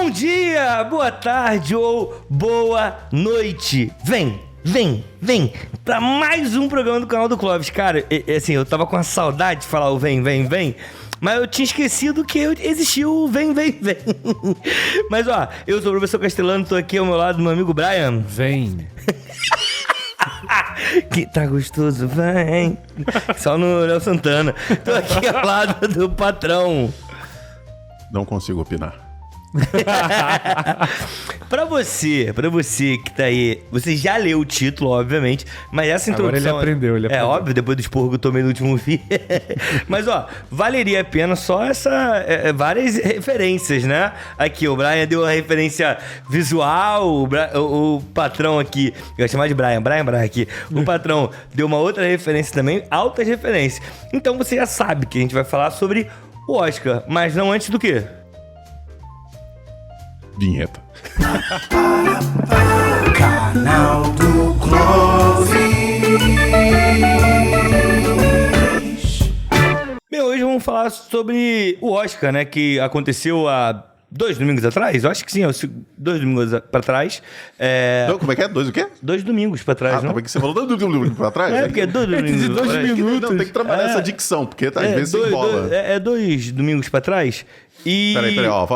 Bom dia, boa tarde ou boa noite. Vem pra mais um programa do canal do Clóvis. Cara, assim, eu tava com a saudade de falar o vem, mas eu tinha esquecido que existia o vem. Mas ó, eu sou o professor Castelano, tô aqui ao meu lado do meu amigo Brian. Vem. Que tá gostoso, vem. Só no Léo Santana. Tô aqui ao lado do patrão. Não consigo opinar. Pra você que tá aí, você já leu o título, obviamente, mas essa introdução... Agora ele aprendeu. É óbvio, depois do esporro que eu tomei no último vídeo. Mas ó, valeria a pena só várias referências, né? Aqui, o Brian deu uma referência visual, o patrão aqui, eu ia chamar de Brian aqui, o patrão deu uma outra referência também, altas referências. Então você já sabe que a gente vai falar sobre o Oscar, mas não antes do quê? Vinheta. Canal do Clóvis. Bem, hoje vamos falar sobre o Oscar, né? Que aconteceu há 2 domingos atrás? Eu acho que sim, 2 domingos pra trás. Não, como é que é? 2 o quê? 2 domingos pra trás, não? Como é que você falou 2 domingos pra trás? É, porque é 2 domingos pra trás. Não, tem que trabalhar essa dicção, porque às vezes você embola. 2 domingos pra trás. E... Peraí, ó.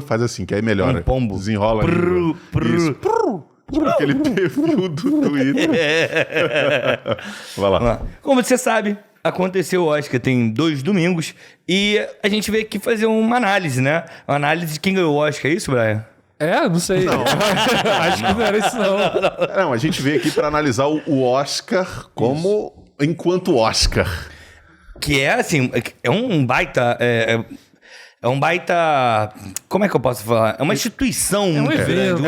Faz assim, que aí melhora. Um pombo. Desenrola. Isso. Aquele perfil do Twitter. Vai lá. Como você sabe, aconteceu o Oscar tem 2 domingos e a gente veio aqui fazer uma análise, né? Uma análise de quem ganhou o Oscar, é isso, Brian? Não sei. Não. Acho que não era isso, não. Não, a gente veio aqui pra analisar o Oscar como enquanto Oscar. Que é assim, é um baita... É um baita... Como é que eu posso falar? É uma instituição. É um evento.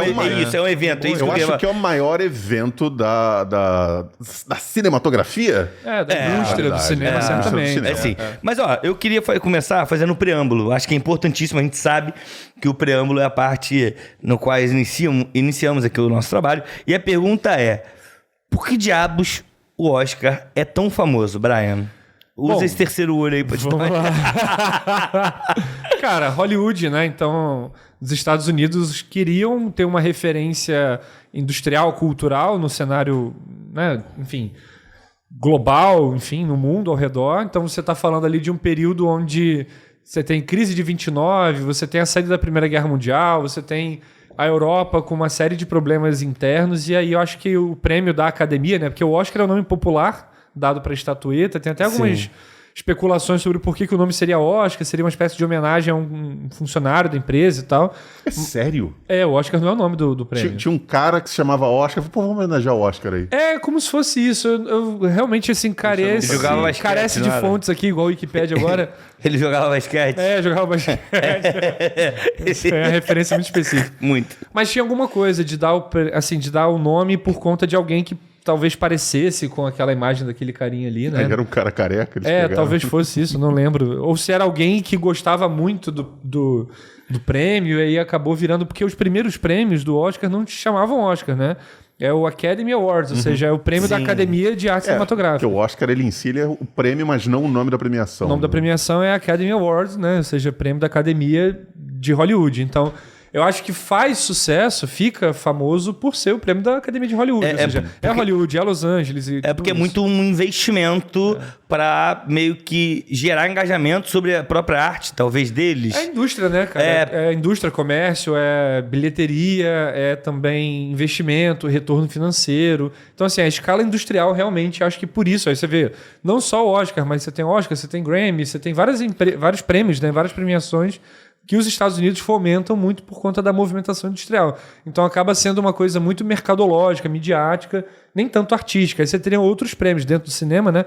É um evento. Eu acho que é o maior evento da cinematografia. Da indústria do cinema, certamente. Assim. Mas ó, eu queria começar fazendo o preâmbulo. Acho que é importantíssimo. A gente sabe que o preâmbulo é a parte no qual iniciamos aqui o nosso trabalho. E a pergunta é, por que diabos o Oscar é tão famoso, Brian? Usa esse terceiro olho aí pra te Cara, Hollywood, né? Então, os Estados Unidos queriam ter uma referência industrial, cultural no cenário, né? Enfim, global, enfim, no mundo ao redor. Então, você está falando ali de um período onde você tem crise de 29, você tem a saída da Primeira Guerra Mundial, você tem a Europa com uma série de problemas internos. E aí eu acho que o prêmio da Academia, né? Porque o Oscar é um nome popular dado para a estatueta. Tem até algumas especulações sobre por que o nome seria Oscar, seria uma espécie de homenagem a um funcionário da empresa e tal. É sério? O Oscar não é o nome do prêmio. Tinha um cara que se chamava Oscar. Vamos homenagear o Oscar aí. É como se fosse isso. Eu realmente, assim, carece de fontes aqui, igual o Wikipedia agora. Ele jogava basquete? Jogava basquete. É a referência muito específica. Muito. Mas tinha alguma coisa de dar o nome por conta de alguém que talvez parecesse com aquela imagem daquele carinha ali, né? Era um cara careca. Talvez fosse isso, não lembro. Ou se era alguém que gostava muito do prêmio e aí acabou virando... Porque os primeiros prêmios do Oscar não te chamavam Oscar, né? É o Academy Awards, ou seja, é o prêmio da Academia de Arte Cinematográfica. Porque o Oscar, ele em si, ele é o prêmio, mas não o nome da premiação. O nome da premiação é Academy Awards, né? Ou seja, prêmio da Academia de Hollywood. Então... eu acho que faz sucesso, fica famoso por ser o prêmio da Academia de Hollywood. Ou seja, Hollywood, é Los Angeles. Porque é muito um investimento para meio que gerar engajamento sobre a própria arte, talvez, deles. É a indústria, né, cara? É indústria, comércio, é bilheteria, é também investimento, retorno financeiro. Então, assim, a escala industrial realmente, acho que por isso. Aí você vê, não só o Oscar, mas você tem Oscar, você tem Grammy, você tem vários prêmios, né, várias premiações que os Estados Unidos fomentam muito por conta da movimentação industrial. Então acaba sendo uma coisa muito mercadológica, midiática, nem tanto artística. Aí você teria outros prêmios dentro do cinema, né?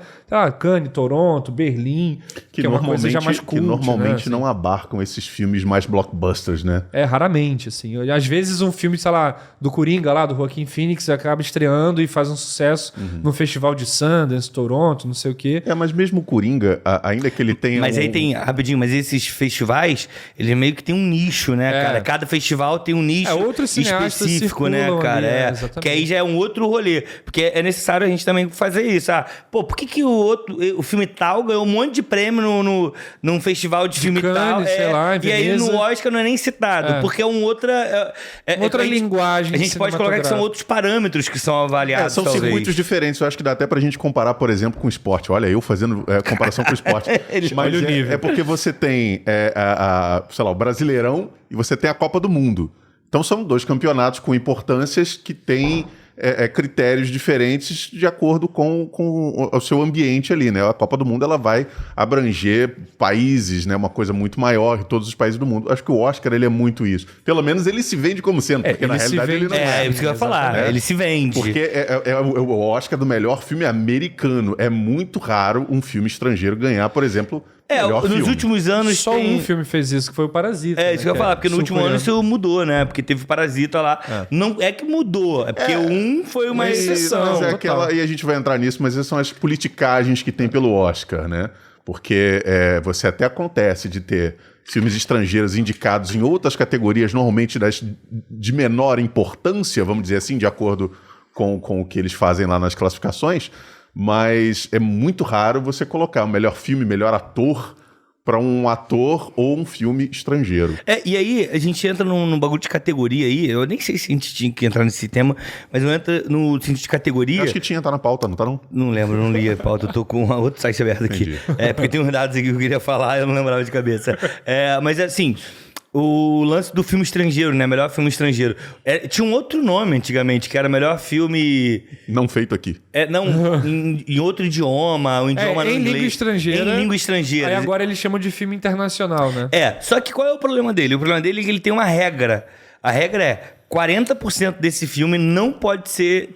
Cannes, Toronto, Berlim, que é uma coisa já mais cult, que normalmente né? não abarcam esses filmes mais blockbusters, né? Raramente, assim. Às vezes um filme, sei lá, do Coringa lá, do Joaquin Phoenix, acaba estreando e faz um sucesso no festival de Sundance, Toronto, não sei o quê. Mas mesmo o Coringa, ainda que ele tenha... Mas aí tem, rapidinho, mas esses festivais, eles meio que tem um nicho, né, cara? Cada festival tem um nicho outros cineastas específico, né, circulam cara? ali, exatamente. Que aí já é um outro rolê. Porque é necessário a gente também fazer isso. Por que o filme tal ganhou um monte de prêmio num festival de filme Cannes, tal? sei lá, em e aí Veneza. no Oscar não é nem citado, porque é outra linguagem A gente pode colocar que são outros parâmetros que são avaliados. São talvez. circuitos diferentes. Eu acho que dá até pra gente comparar, por exemplo, com o esporte. Olha, eu fazendo comparação com o esporte. Mas olha o nível. é porque você tem, sei lá, o Brasileirão e você tem a Copa do Mundo. Então são dois campeonatos com importâncias que têm critérios diferentes de acordo com o seu ambiente ali, né? A Copa do Mundo ela vai abranger países, né? Uma coisa muito maior em todos os países do mundo. Acho que o Oscar ele é muito isso. Pelo menos ele se vende como sendo, porque na realidade ele não é. É isso que eu ia falar. Ele se vende. Porque é o Oscar do melhor filme americano. É muito raro um filme estrangeiro ganhar, por exemplo, melhor nos filme. últimos anos Só um filme fez isso, que foi o Parasita. É, isso que eu ia falar, porque no último ano sul-coreano. isso mudou, né? Porque teve Parasita lá. Não é que mudou, é porque foi uma exceção. Mas e a gente vai entrar nisso, mas essas são as politicagens que tem pelo Oscar, né? Porque você até acontece de ter filmes estrangeiros indicados em outras categorias, normalmente de menor importância, vamos dizer assim, de acordo com o que eles fazem lá nas classificações, mas é muito raro você colocar o melhor filme, melhor ator para um ator ou um filme estrangeiro. E aí a gente entra num bagulho de categoria aí, eu nem sei se a gente tinha que entrar nesse tema, mas eu entro no sentido de categoria... Acho que tinha, tá na pauta, não tá não? Não lembro, não li a pauta, eu tô com outro site aberto aqui. Entendi. Porque tem uns dados aqui que eu queria falar, eu não lembrava de cabeça. Mas assim... O lance do filme estrangeiro, né? Melhor filme estrangeiro. Tinha um outro nome antigamente, que era melhor filme... Não feito aqui. Em outro idioma, um idioma no em inglês. língua estrangeira. Em língua estrangeira. Aí agora eles chamam de filme internacional, né? Só que qual é o problema dele? O problema dele é que ele tem uma regra. A regra é 40% desse filme não pode ser...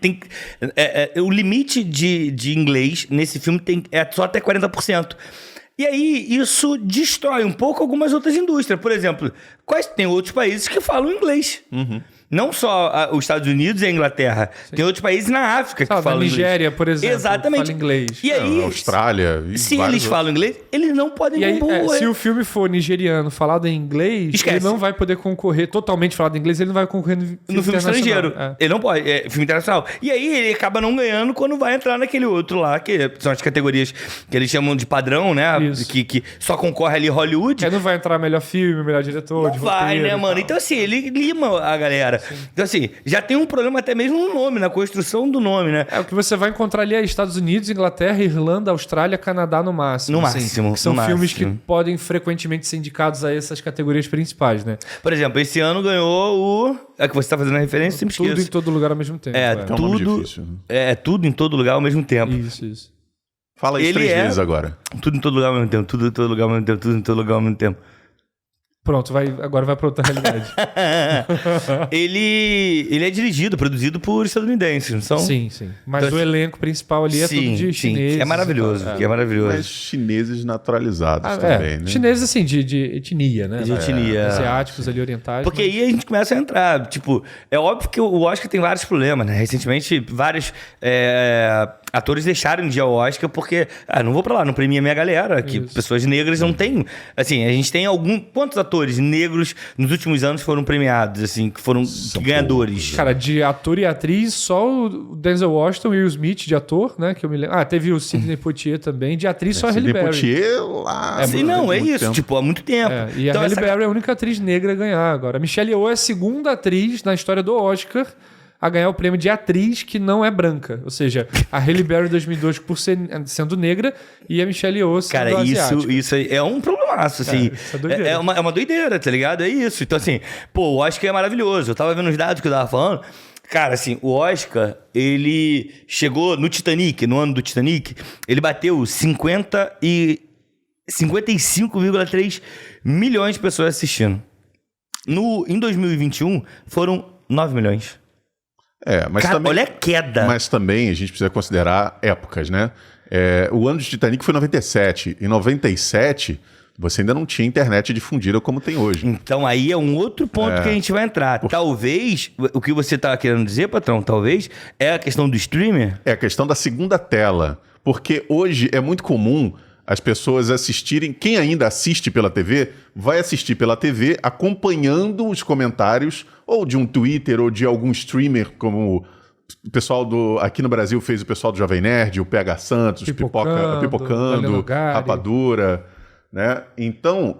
o limite de inglês nesse filme é só até 40%. E aí, isso destrói um pouco algumas outras indústrias. Por exemplo, tem outros países que falam inglês. Não só os Estados Unidos e a Inglaterra. Sim. Tem outros países na África que falam inglês. Na Nigéria, por exemplo, exatamente. fala inglês. E aí, Austrália. Se eles falam inglês, eles não podem concorrer. Se o filme for nigeriano falado em inglês, esquece. Ele não vai poder concorrer totalmente falado em inglês, ele não vai concorrer no filme estrangeiro. Ele não pode, filme internacional. E aí ele acaba não ganhando quando vai entrar naquele outro lá, que são as categorias que eles chamam de padrão, né? Que só concorre ali Hollywood. Aí não vai entrar melhor filme, melhor diretor, não vai, né, mano? Então assim, ele lima a galera. Sim. Então assim, já tem um problema até mesmo no nome, na construção do nome, né? O que você vai encontrar ali é Estados Unidos, Inglaterra, Irlanda, Austrália, Canadá no máximo. No máximo. Que são filmes que podem frequentemente ser indicados a essas categorias principais, né? Por exemplo, esse ano ganhou o... É que você tá fazendo a referência, sempre esqueço. Tudo em todo lugar ao mesmo tempo. Tudo... Difícil, né? Tudo em todo lugar ao mesmo tempo. Isso. Fala isso 3 vezes agora. Tudo em todo lugar ao mesmo tempo, tudo em todo lugar ao mesmo tempo, tudo em todo lugar ao mesmo tempo. Pronto, agora vai pra outra realidade. Ele é dirigido, produzido por estadunidenses, não são? Sim. Mas então, o elenco principal ali é tudo de chineses. É maravilhoso, é maravilhoso. Mas chineses naturalizados também, né? Chineses, assim, de etnia, né? De etnia. Asiáticos ali, orientais. Porque aí a gente começa a entrar. Tipo, é óbvio que o Oscar tem vários problemas, né? Recentemente, vários atores deixaram de ir ao Oscar porque... não vou pra lá, não premia minha galera. Que pessoas negras não tem... Assim, a gente tem quantos atores negros nos últimos anos foram premiados, assim, que foram ganhadores? Cara, de ator e atriz, só o Denzel Washington e o Will Smith de ator, né? Que eu me lembro. Teve o Sidney Poitier também. De atriz, só a Halle Berry. Sidney Poitier lá... isso. Tipo, há muito tempo. E então, a Halle Berry é a única atriz negra a ganhar agora. A Michelle Yeoh é a segunda atriz na história do Oscar a ganhar o prêmio de atriz que não é branca. Ou seja, a Halle Berry 2002 por sendo negra e a Michelle Yeoh sendo asiática. Isso é um problemaço, assim. É uma doideira, tá ligado? É isso. Então, assim, o Oscar é maravilhoso. Eu tava vendo os dados que eu tava falando. Cara, assim, o Oscar, ele chegou no Titanic, no ano do Titanic, ele bateu 55,3 milhões de pessoas assistindo. Em 2021, foram 9 milhões. Mas cara, também, olha a queda. Mas também a gente precisa considerar épocas, né? O ano de Titanic foi em 97. Em 97, você ainda não tinha internet difundida como tem hoje. Então aí é um outro ponto que a gente vai entrar. Talvez, o que você tá querendo dizer, patrão, talvez, é a questão do streamer? É a questão da segunda tela. Porque hoje é muito comum as pessoas assistirem. Quem ainda assiste pela TV, vai assistir pela TV acompanhando os comentários ou de um Twitter ou de algum streamer, como o pessoal aqui no Brasil fez o pessoal do Jovem Nerd, o PH Santos, Pipocando, Rapadura, né? Então,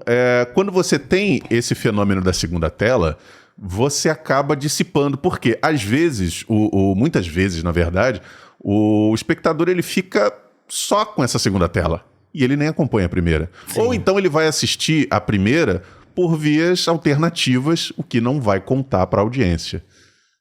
quando você tem esse fenômeno da segunda tela, você acaba dissipando, porque às vezes, muitas vezes, na verdade, o espectador ele fica só com essa segunda tela e ele nem acompanha a primeira. Sim. Ou então ele vai assistir a primeira por vias alternativas, o que não vai contar para a audiência.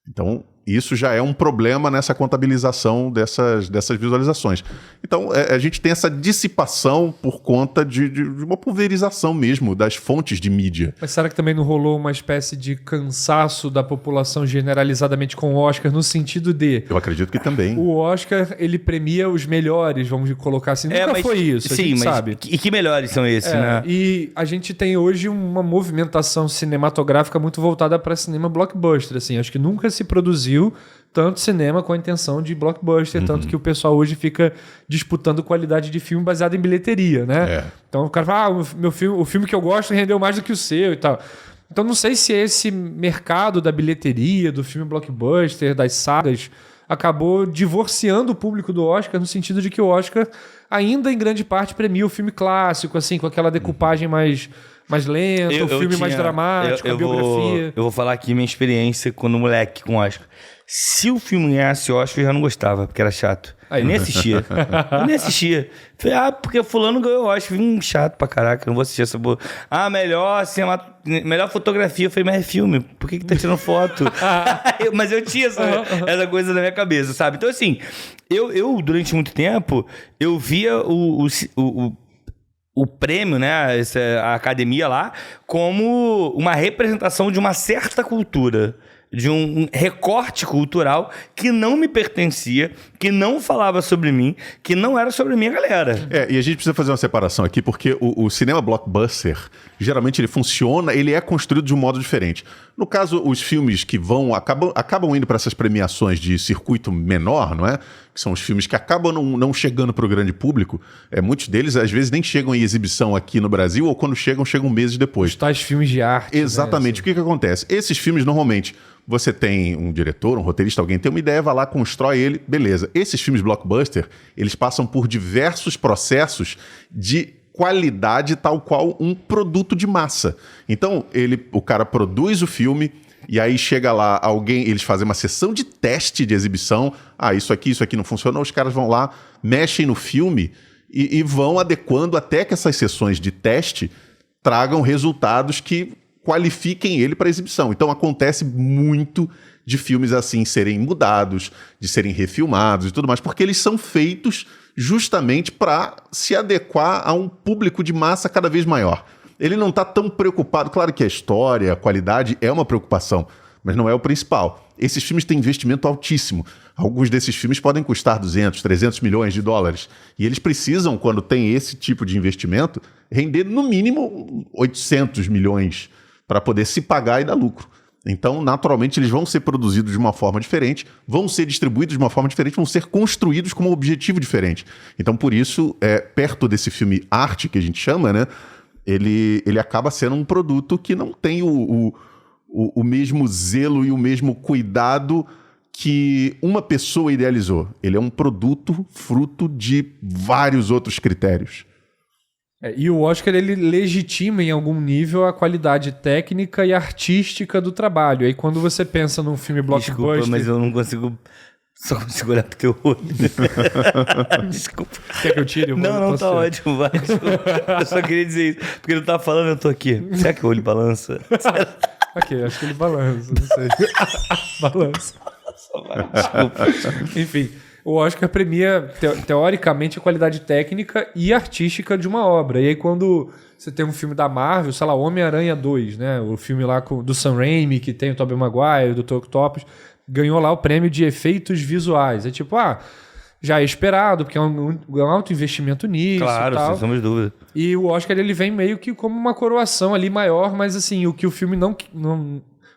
Então, isso já é um problema nessa contabilização dessas visualizações. Então, a gente tem essa dissipação por conta de uma pulverização mesmo das fontes de mídia. Mas será que também não rolou uma espécie de cansaço da população generalizadamente com o Oscar, no sentido de... Eu acredito que também. O Oscar, ele premia os melhores, vamos colocar assim. Nunca foi isso, a gente sabe. E que melhores são esses, né? E a gente tem hoje uma movimentação cinematográfica muito voltada para cinema blockbuster, assim. Acho que nunca se produziu tanto cinema com a intenção de blockbuster, tanto que o pessoal hoje fica disputando qualidade de filme baseado em bilheteria, né? Então o cara fala, o filme que eu gosto rendeu mais do que o seu e tal. Então não sei se esse mercado da bilheteria, do filme blockbuster, das sagas, acabou divorciando o público do Oscar, no sentido de que o Oscar ainda em grande parte premia o filme clássico, assim, com aquela decupagem mais lenta, o filme mais dramático, a biografia. Eu vou falar aqui minha experiência quando moleque com Oscar. Se o filme ganhasse Oscar, eu já não gostava, porque era chato. Eu nem assistia. Falei, porque fulano ganhou Oscar. Chato pra caraca, eu não vou assistir essa boa. Melhor fotografia. Eu falei, mas é filme, por que tá tirando foto? Mas eu tinha essa coisa na minha cabeça, sabe? Então, assim, eu durante muito tempo, eu via o prêmio, né, a academia lá, como uma representação de uma certa cultura, de um recorte cultural que não me pertencia, que não falava sobre mim, que não era sobre a minha galera. E a gente precisa fazer uma separação aqui, porque o cinema blockbuster, geralmente ele funciona, ele é construído de um modo diferente. No caso, os filmes que acabam indo para essas premiações de circuito menor, não é? Que são os filmes que acabam não chegando para o grande público. Muitos deles, às vezes, nem chegam em exibição aqui no Brasil, ou quando chegam meses depois. Os tais filmes de arte. Exatamente. Né? O que acontece? Esses filmes, normalmente, você tem um diretor, um roteirista, alguém tem uma ideia, vai lá, constrói ele, beleza. Esses filmes blockbuster, eles passam por diversos processos de qualidade tal qual um produto de massa. Então, o cara produz o filme, e aí chega lá eles fazem uma sessão de teste de exibição. Isso aqui não funcionou, os caras vão lá, mexem no filme e vão adequando até que essas sessões de teste tragam resultados que qualifiquem ele para exibição. Então acontece muito de filmes assim serem mudados, de serem refilmados e tudo mais, porque eles são feitos justamente para se adequar a um público de massa cada vez maior. Ele não está tão preocupado, claro que a história, a qualidade é uma preocupação, mas não é o principal. Esses filmes têm investimento altíssimo. Alguns desses filmes podem custar 200, 300 milhões de dólares. E eles precisam, quando tem esse tipo de investimento, render no mínimo 800 milhões para poder se pagar e dar lucro. Então, naturalmente, eles vão ser produzidos de uma forma diferente, vão ser distribuídos de uma forma diferente, vão ser construídos com um objetivo diferente. Então, por isso, perto desse filme arte, que a gente chama, né, ele acaba sendo um produto que não tem o mesmo zelo e o mesmo cuidado que uma pessoa idealizou. Ele é um produto fruto de vários outros critérios. E o Oscar, ele legitima em algum nível a qualidade técnica e artística do trabalho. Aí quando você pensa num filme blockbuster... Desculpa, mas eu não consigo... Só consigo olhar pro teu olho. Desculpa. Quer que eu tire? Não, tá ótimo, vai. Eu só queria dizer isso. Porque ele tá falando, eu tô aqui. Será que o olho balança? Ok, acho que ele balança, não sei. Balança. Só vai, desculpa. Enfim... O Oscar premia, teoricamente, a qualidade técnica e artística de uma obra. E aí, quando você tem um filme da Marvel, sei lá, Homem-Aranha 2, né? O filme lá do Sam Raimi, que tem o Tobey Maguire, do Dr. Octopus, ganhou lá o prêmio de efeitos visuais. É tipo, já é esperado, porque é um alto investimento nisso. Claro, sem sombra de dúvida. E o Oscar, ele vem meio que como uma coroação ali maior, mas assim, o que o filme não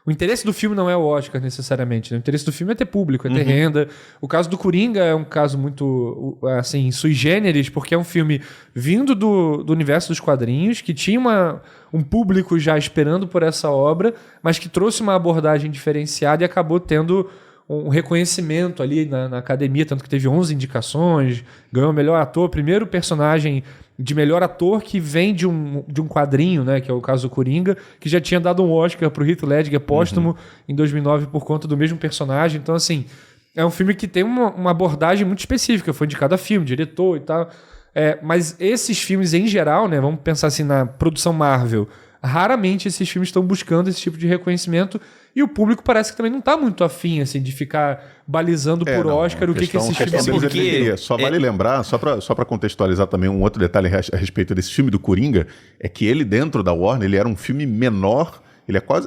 O interesse do filme não é o Oscar, necessariamente. Né? O interesse do filme é ter público, é ter renda. O caso do Coringa é um caso muito, assim, sui generis, porque é um filme vindo do universo dos quadrinhos, que tinha um público já esperando por essa obra, mas que trouxe uma abordagem diferenciada e acabou tendo um reconhecimento ali na academia, tanto que teve 11 indicações, ganhou o melhor ator, primeiro personagem de melhor ator que vem de um quadrinho, né, que é o caso do Coringa, que já tinha dado um Oscar pro Heath Ledger póstumo em 2009 por conta do mesmo personagem. Então, assim, é um filme que tem uma abordagem muito específica, foi indicado a filme, diretor e tal. Mas esses filmes em geral, né, vamos pensar assim na produção Marvel, raramente esses filmes estão buscando esse tipo de reconhecimento e o público parece que também não está muito afim assim, de ficar balizando por Oscar o que esses filmes são. Só vale lembrar, só para contextualizar também um outro detalhe a respeito desse filme do Coringa, é que ele dentro da Warner, ele era um filme menor,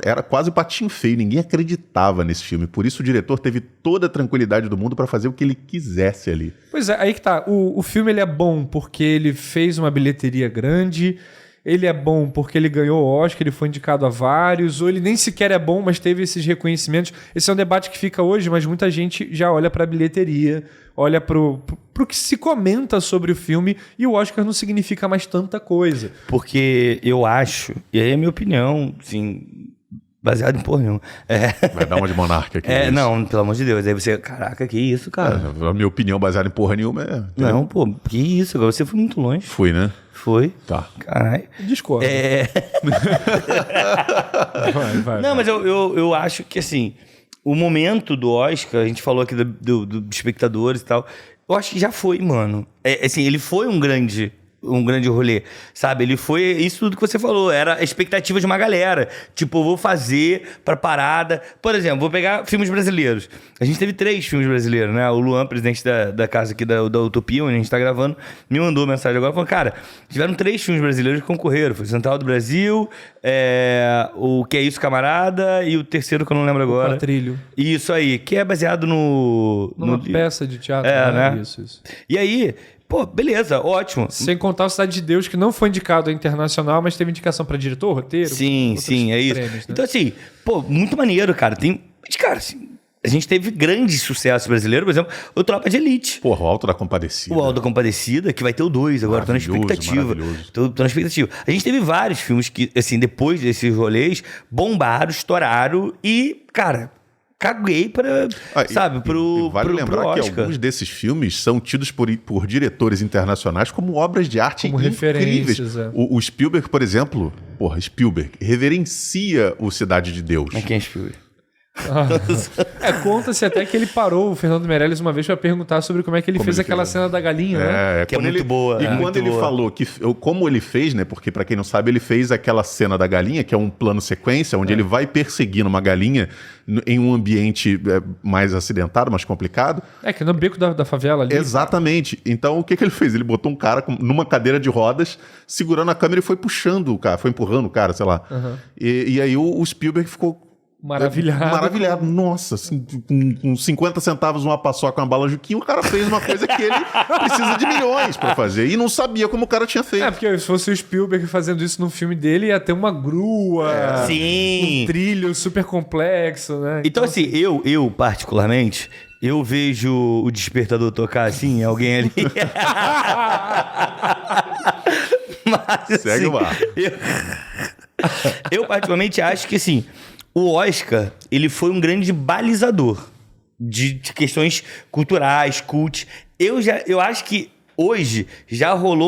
era quase patinho feio, ninguém acreditava nesse filme, por isso o diretor teve toda a tranquilidade do mundo para fazer o que ele quisesse ali. Pois é, aí que tá, o filme ele é bom porque ele fez uma bilheteria grande, ele é bom porque ele ganhou o Oscar, ele foi indicado a vários, ou ele nem sequer é bom, mas teve esses reconhecimentos. Esse é um debate que fica hoje, mas muita gente já olha para a bilheteria, olha pro que se comenta sobre o filme, e o Oscar não significa mais tanta coisa. Porque eu acho, e aí é a minha opinião, assim, baseado em porra nenhuma. Vai dar uma de monarca aqui. Não, pelo amor de Deus. Aí você, caraca, que isso, cara? A minha opinião baseada em porra nenhuma é... Não, pô, que isso, agora você foi muito longe. Fui, né? Foi. Tá. Caralho. Discordo. Vai. Não, mas eu acho que, assim, o momento do Oscar, a gente falou aqui dos espectadores e tal, eu acho que já foi, mano. Assim, ele foi um grande rolê, sabe? Ele foi isso tudo que você falou, era a expectativa de uma galera. Tipo, eu vou fazer pra parada. Por exemplo, vou pegar filmes brasileiros. A gente teve 3 filmes brasileiros, né? O Luan, presidente da casa aqui da Utopia, onde a gente tá gravando, me mandou mensagem agora, falando, cara, tiveram 3 filmes brasileiros que concorreram. Foi Central do Brasil, o Que É Isso, Camarada, e o terceiro que eu não lembro agora. O Quatrilho. Isso aí, que é baseado numa peça de teatro. né? Isso. E aí... Pô, beleza, ótimo. Sem contar o Cidade de Deus, que não foi indicado a internacional, mas teve indicação pra diretor, roteiro. Sim, é isso. Prêmios, né? Então, assim, pô, muito maneiro, cara. Mas, cara, assim, a gente teve grande sucesso brasileiro, por exemplo, o Tropa de Elite. Porra, o Alto da Compadecida. O Alto da Compadecida, que vai ter o 2 agora, tô na expectativa. Tô na expectativa. A gente teve vários filmes que, assim, depois desses rolês, bombaram, estouraram e, cara... Caguei para, vale lembrar que alguns desses filmes são tidos por diretores internacionais como obras de arte como incríveis. Referências. O Spielberg, por exemplo, Spielberg reverencia o Cidade de Deus. Mas quem é Spielberg? Conta-se até que ele parou o Fernando Meirelles uma vez para perguntar sobre como é que ele fez aquela cena da galinha, né? Que é muito boa. E quando ele falou como ele fez, né? Porque pra quem não sabe, ele fez aquela cena da galinha, que é um plano sequência, onde ele vai perseguindo uma galinha em um ambiente mais acidentado, mais complicado. Que é no beco da favela ali. Exatamente. Então, o que ele fez? Ele botou um cara numa cadeira de rodas, segurando a câmera e foi puxando o cara, foi empurrando o cara, sei lá. E aí o Spielberg ficou maravilhado. Nossa, assim, com 50 centavos uma paçoca, uma bala Juquinha, o cara fez uma coisa que ele precisa de milhões pra fazer. E não sabia como o cara tinha feito. Porque se fosse o Spielberg fazendo isso no filme dele, ia ter uma grua, um trilho super complexo, né? Então assim, eu particularmente, eu vejo o despertador tocar assim, alguém ali... Mas, segue o ar. Eu particularmente acho que, assim... O Oscar, ele foi um grande balizador de questões culturais, cult. Eu acho que hoje já rola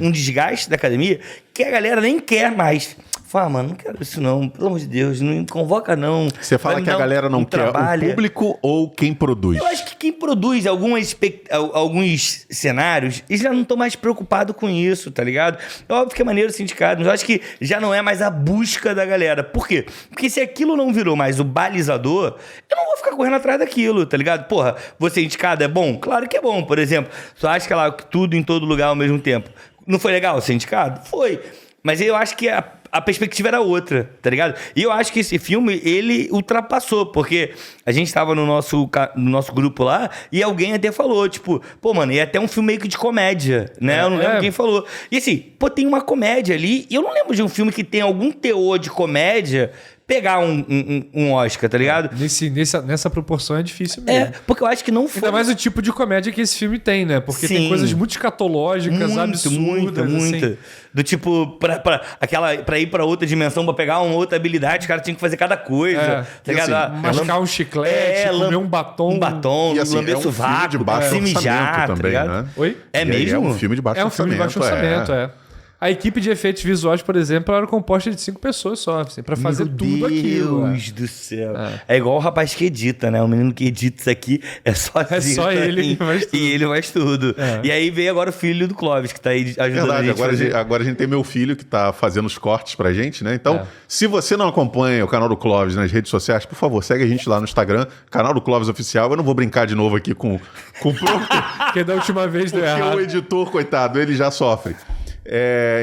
um desgaste da academia que a galera nem quer mais. Fala, mano, não quero isso não, pelo amor de Deus, não convoca não. Você fala que a galera não quer o público ou quem produz? Eu acho que quem produz alguns cenários, eles já não estão mais preocupados com isso, tá ligado? É óbvio que é maneiro sindicato, mas eu acho que já não é mais a busca da galera. Por quê? Porque se aquilo não virou mais o balizador, eu não vou ficar correndo atrás daquilo, tá ligado? Porra, você indicado é bom? Claro que é bom, por exemplo. Só acha que lá tudo em todo lugar ao mesmo tempo. Não foi legal ser indicado? Foi. Mas eu acho que a perspectiva era outra, tá ligado? E eu acho que esse filme, ele ultrapassou, porque a gente tava no nosso grupo lá e alguém até falou, tipo, pô, mano, é até um filme meio que de comédia, né? Eu não lembro quem falou. E assim, pô, tem uma comédia ali, e eu não lembro de um filme que tem algum teor de comédia pegar um Oscar, tá ligado? Nessa proporção é difícil mesmo. Porque eu acho que não foi... Ainda mais o tipo de comédia que esse filme tem, né? Porque tem coisas muito escatológicas, absurdas. Muita. Assim. Do tipo, pra ir pra outra dimensão, pra pegar uma outra habilidade, o cara tinha que fazer cada coisa. Tá ligado? assim, mascar um chiclete, comer um batom. E assim, é lamber um sovaco, filme de baixo se mijar, orçamento também, tá ligado? né? Oi? É mesmo? É um filme de baixo É um filme de baixo orçamento, A equipe de efeitos visuais, por exemplo, era composta de 5 pessoas só, assim, pra fazer tudo aquilo. Meu Deus do céu. É igual o rapaz que edita, né? O menino que edita isso aqui é sozinho. É só ele que faz tudo. E ele faz tudo. E aí veio agora o filho do Clóvis, que tá aí ajudando a gente. Agora a gente tem meu filho que tá fazendo os cortes pra gente, né? Então, se você não acompanha o canal do Clóvis nas redes sociais, por favor, segue a gente lá no Instagram, canal do Clóvis Oficial. Eu não vou brincar de novo aqui com Porque da última vez deu errado. Porque o editor, coitado, ele já sofre.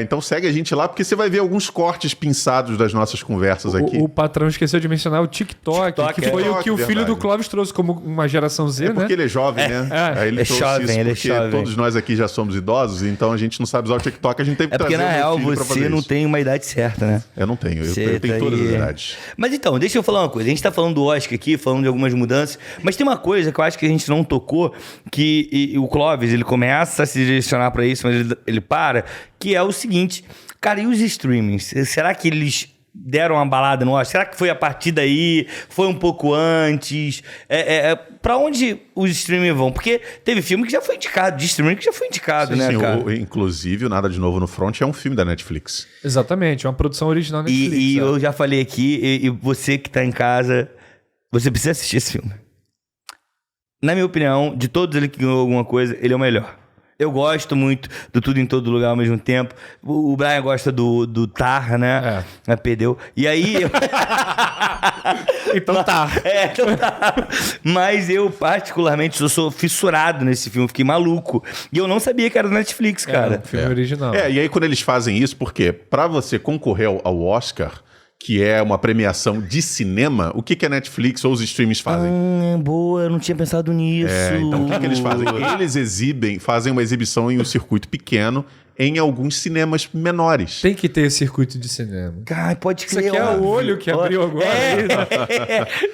Então segue a gente lá, porque você vai ver alguns cortes pinçados das nossas conversas aqui. O patrão esqueceu de mencionar o TikTok, que foi o que o filho do Clóvis trouxe como uma geração Z, né? Porque ele é jovem, né? Aí ele trouxe jovem, ele é porque jovem. todos nós aqui já somos idosos, então a gente não sabe usar o TikTok, a gente teve que porque, trazer na o meu real, filho pra você fazer não isso. tem uma idade certa, né? Eu não tenho, eu tenho tá todas aí. as idades. Mas então, deixa eu falar uma coisa. A gente tá falando do Oscar aqui, falando de algumas mudanças, mas tem uma coisa que eu acho que a gente não tocou, que o Clóvis, ele começa a se direcionar pra isso, mas ele para, que é o seguinte, cara, e os streamings? Será que eles deram uma balada no Oscar? Será que foi a partir daí? Foi um pouco antes? Pra onde os streaming vão? Porque teve filme que já foi indicado, de streaming que já foi indicado, né, cara? Inclusive, o Nada de Novo no Front é um filme da Netflix. Exatamente, uma produção original Netflix. E eu já falei aqui, e você que tá em casa, você precisa assistir esse filme. Na minha opinião, de todos ele que ganhou alguma coisa, ele é o melhor. Eu gosto muito do Tudo em Todo Lugar ao mesmo tempo. O Brian gosta do Tar, né? Perdeu. E aí... Então tá. Então tá. Mas eu, particularmente, sou fissurado nesse filme. Fiquei maluco. E eu não sabia que era do Netflix, cara. Um filme original. E aí quando eles fazem isso, porque pra você concorrer ao Oscar, que é uma premiação de cinema, o que a Netflix ou os streams fazem? Boa, eu não tinha pensado nisso. Então o que eles fazem? Eles fazem uma exibição em um circuito pequeno em alguns cinemas menores. Tem que ter esse circuito de cinema. Ai, pode Isso crer. aqui é o olho que abriu agora.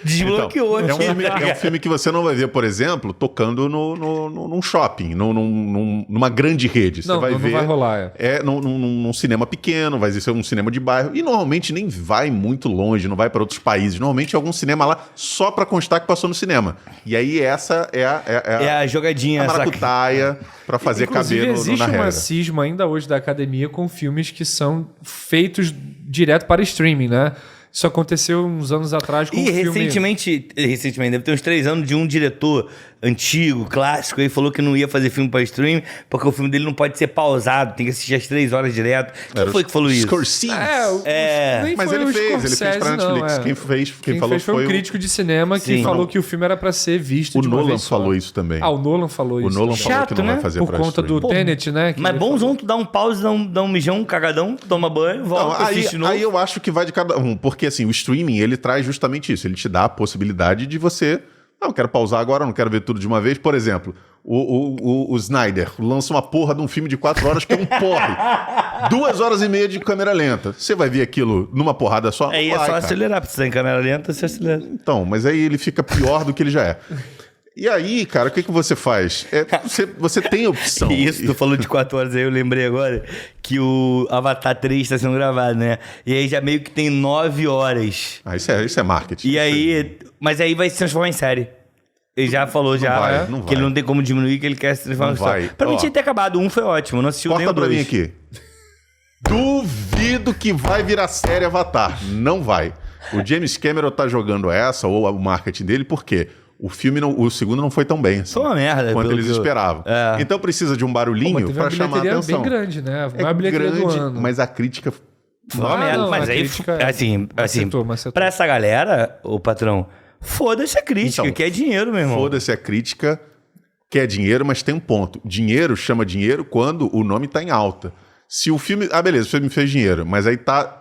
Desbloqueou. Então, é um filme que você não vai ver, por exemplo, tocando num shopping, numa grande rede. Você Não, vai não ver. vai rolar. Num cinema pequeno, vai ser um cinema de bairro. E normalmente nem vai muito longe, não vai para outros países. Normalmente é algum cinema lá só para constar que passou no cinema. E aí essa é a jogadinha. a maracutaia para fazer Inclusive, caber existe na regra. uma cisma ainda hoje da academia com filmes que são feitos direto para streaming, né? Isso aconteceu uns anos atrás com E um filme... recentemente, deve ter uns 3 anos, de um diretor antigo, clássico, ele falou que não ia fazer filme para streaming, porque o filme dele não pode ser pausado, tem que assistir às 3 horas direto. Quem foi que falou isso? Scorsese. Nem Mas foi ele o fez pra Scorsese, Netflix. Quem falou foi um crítico de cinema que Sim. falou que o filme era para ser visto O de uma Nolan vez só. falou isso também. O Nolan falou isso. O Nolan também. falou que não Chato, vai né? fazer Por pra conta do streaming. Tenet, né? que Mas ele bonzão, tu dá um pause, dá um mijão, um cagadão, toma banho, volta, assiste de novo. Aí eu acho que vai de cada um, porque assim, o streaming, ele traz justamente isso, ele te dá a possibilidade de você, não quero pausar agora, não quero ver tudo de uma vez. Por exemplo, o Snyder lança uma porra de um filme de 4 horas que é um porre. 2 horas e meia de câmera lenta. Você vai ver aquilo numa porrada só? Aí Não é vai, só cara. acelerar, porque você tá em câmera lenta, você acelera. Então, mas aí ele fica pior do que ele já é. E aí, cara, o que você faz? Você tem opção. Isso, tu falou de 4 horas aí, eu lembrei agora que o Avatar 3 tá sendo gravado, né? E aí já meio que tem 9 horas. Isso é marketing. E aí... Mas aí vai se transformar em série. Ele já falou não que vai. ele não tem como diminuir, que ele quer se transformar Não em série. vai. Pra mim Ó, tinha que ter acabado. Um foi ótimo, não assistiu nem Corta o pra 2. mim aqui. Duvido que vai virar série Avatar. Não vai. O James Cameron tá jogando essa, ou o marketing dele, por quê? O segundo não foi tão bem assim, Foi uma merda. quanto pelo eles que eu- esperavam. É. Então precisa de um barulhinho Teve pra uma chamar a bilheteria atenção. bem grande, né? A maior É bilheteria do grande, ano. mas a crítica... Foi uma merda. não, Mas a aí, crítica é- assim, macetou. pra essa galera, o patrão, foda-se a crítica, Então, que é dinheiro, meu irmão. Foda-se a crítica, quer dinheiro, mas tem um ponto. Dinheiro chama dinheiro quando o nome tá em alta. Se o filme... beleza, o filme fez dinheiro, mas aí tá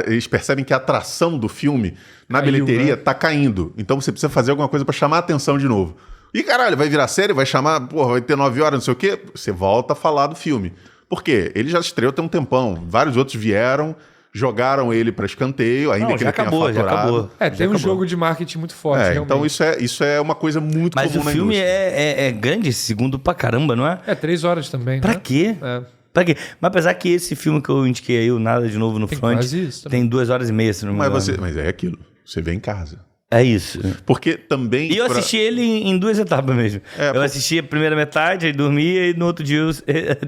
eles percebem que a atração do filme na Caiu, bilheteria né? tá caindo. Então você precisa fazer alguma coisa pra chamar a atenção de novo. E caralho, vai virar série, vai chamar, porra, vai ter 9 horas, não sei o quê. Você volta a falar do filme. Por quê? Ele já estreou tem um tempão. Vários outros vieram, jogaram ele pra escanteio, ainda Não, que já ele tenha acabou, já faturado. acabou. Tem um jogo de marketing muito forte, realmente. Então isso é uma coisa muito Mas comum o na filme indústria. é grande, esse segundo pra caramba, não é? 3 horas também, Pra né? quê? Pra quê? Mas apesar que esse filme que eu indiquei aí, o Nada de Novo no Tem Front, quase isso também. tem 2 horas e meia, se não me engano. Mas é aquilo. Você vê em casa. É isso. Porque também... E eu assisti ele em 2 etapas mesmo. Eu assisti a primeira metade, aí dormia e no outro dia eu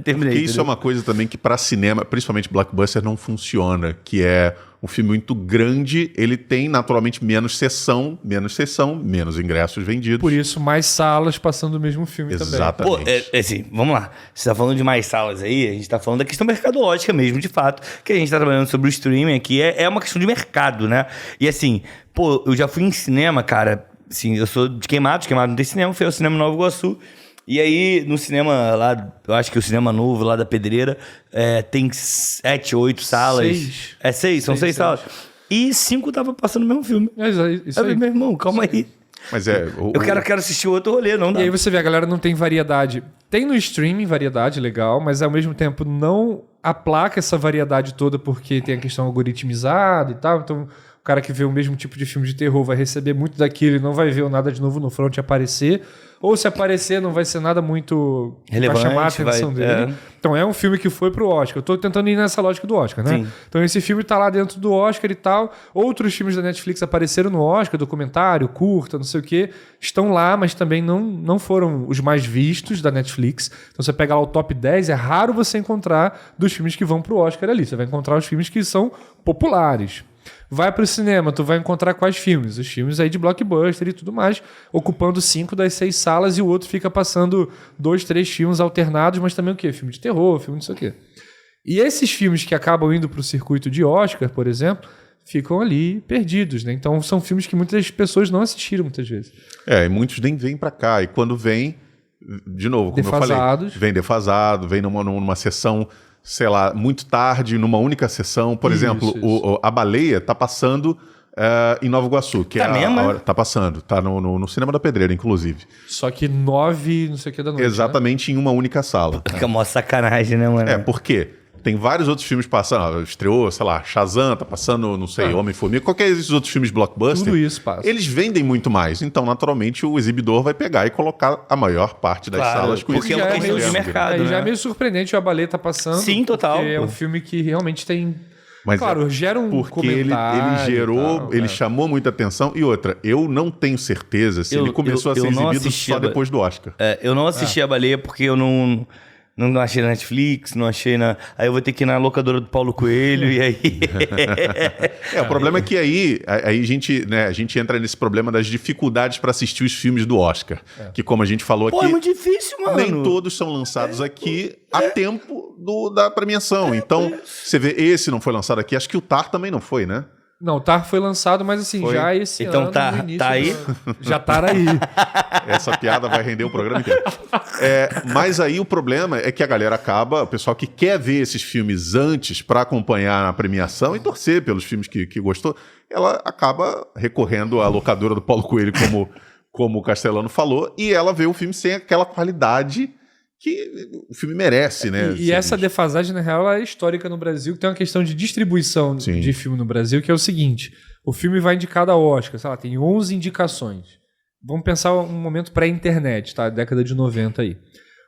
terminei. Porque isso é uma coisa também que para cinema, principalmente blockbuster, não funciona, que é um filme muito grande, ele tem naturalmente menos sessão, menos ingressos vendidos. Por isso, mais salas passando o mesmo filme Exatamente. Pô, assim, vamos lá. Você tá falando de mais salas aí, a gente tá falando da questão mercadológica mesmo, de fato, que a gente tá trabalhando sobre o streaming aqui, é uma questão de mercado, né? E assim, pô, eu já fui em cinema, cara, assim, eu sou de Queimados não tem cinema, fui ao cinema Nova Iguaçu. E aí, no cinema lá, eu acho que o cinema novo lá da Pedreira, tem 7, 8 salas. 6. 6, são 6 salas. E 5 tava passando o mesmo filme. Isso aí. Meu irmão, calma aí. Mas Eu quero assistir outro rolê, não dá. E aí você vê, a galera não tem variedade. Tem no streaming variedade, legal, mas ao mesmo tempo não aplaca essa variedade toda porque tem a questão algoritmizada e tal. Então, o cara que vê o mesmo tipo de filme de terror vai receber muito daquilo e não vai ver o Nada de Novo no Front aparecer. Ou se aparecer, não vai ser nada muito relevante, pra chamar a atenção dele. Então é um filme que foi pro Oscar. Eu tô tentando ir nessa lógica do Oscar, né? Sim. Então esse filme tá lá dentro do Oscar e tal. Outros filmes da Netflix apareceram no Oscar, documentário, curta, não sei o quê. Estão lá, mas também não foram os mais vistos da Netflix. Então você pega lá o top 10, é raro você encontrar dos filmes que vão pro Oscar ali. Você vai encontrar os filmes que são populares. Vai pro cinema, tu vai encontrar quais filmes? Os filmes aí de blockbuster e tudo mais, ocupando 5 das 6 salas e o outro fica passando 2, 3 filmes alternados, mas também o quê? Filme de terror, filme não sei o quê. E esses filmes que acabam indo pro circuito de Oscar, por exemplo, ficam ali perdidos, né? Então são filmes que muitas pessoas não assistiram muitas vezes. E muitos nem vêm pra cá. E quando vem, de novo, como Defasados. eu falei, vem defasado, vem numa sessão, sei lá, muito tarde, numa única sessão. Por exemplo, A Baleia tá passando em Nova Iguaçu. Que Tá mesmo, né? Tá passando. Tá no Cinema da Pedreira, inclusive. Só que 9, não sei o que da noite. Exatamente, em uma única sala. Fica mó sacanagem, né, mano? Por quê? Tem vários outros filmes passando. Estreou, sei lá, Shazam, tá passando, não sei, Homem-Formiga. Qualquer desses outros filmes blockbuster. Tudo isso passa. Eles vendem muito mais. Então, naturalmente, o exibidor vai pegar e colocar a maior parte das salas com porque isso. é uma já é questão meio de mercado, né? Já é meio surpreendente o A Baleia tá passando. Sim, total. Porque é um filme que realmente tem... Mas claro, gera um porque ele comentário gerou, e tal, ele chamou muita atenção. E outra, eu não tenho certeza se ele começou a ser não exibido assisti só depois do Oscar. Eu não assisti A Baleia porque eu não achei na Netflix, não achei na... Aí eu vou ter que ir na locadora do Paulo Coelho e aí... O problema é que aí a gente entra nesse problema das dificuldades para assistir os filmes do Oscar. Que como a gente falou Pô, aqui... é muito difícil, mano. Nem todos são lançados aqui a tempo da premiação. Então, você vê, esse não foi lançado aqui. Acho que o Tar também não foi, né? Não, o Tar foi lançado, mas assim, já esse então, ano... tá- no início tá aí? Já tá aí. Essa piada vai render o programa inteiro. Mas aí o problema é que a galera acaba, o pessoal que quer ver esses filmes antes para acompanhar a premiação e torcer pelos filmes que gostou, ela acaba recorrendo à locadora do Paulo Coelho, como o Castelano falou, e ela vê o filme sem aquela qualidade que o filme merece, né? E essa defasagem, na real, ela é histórica no Brasil, que tem uma questão de distribuição Sim. de filme no Brasil, que é o seguinte: o filme vai indicado a Oscar, sei lá, tem 11 indicações. Vamos pensar um momento pré-internet, tá? Década de 90 aí.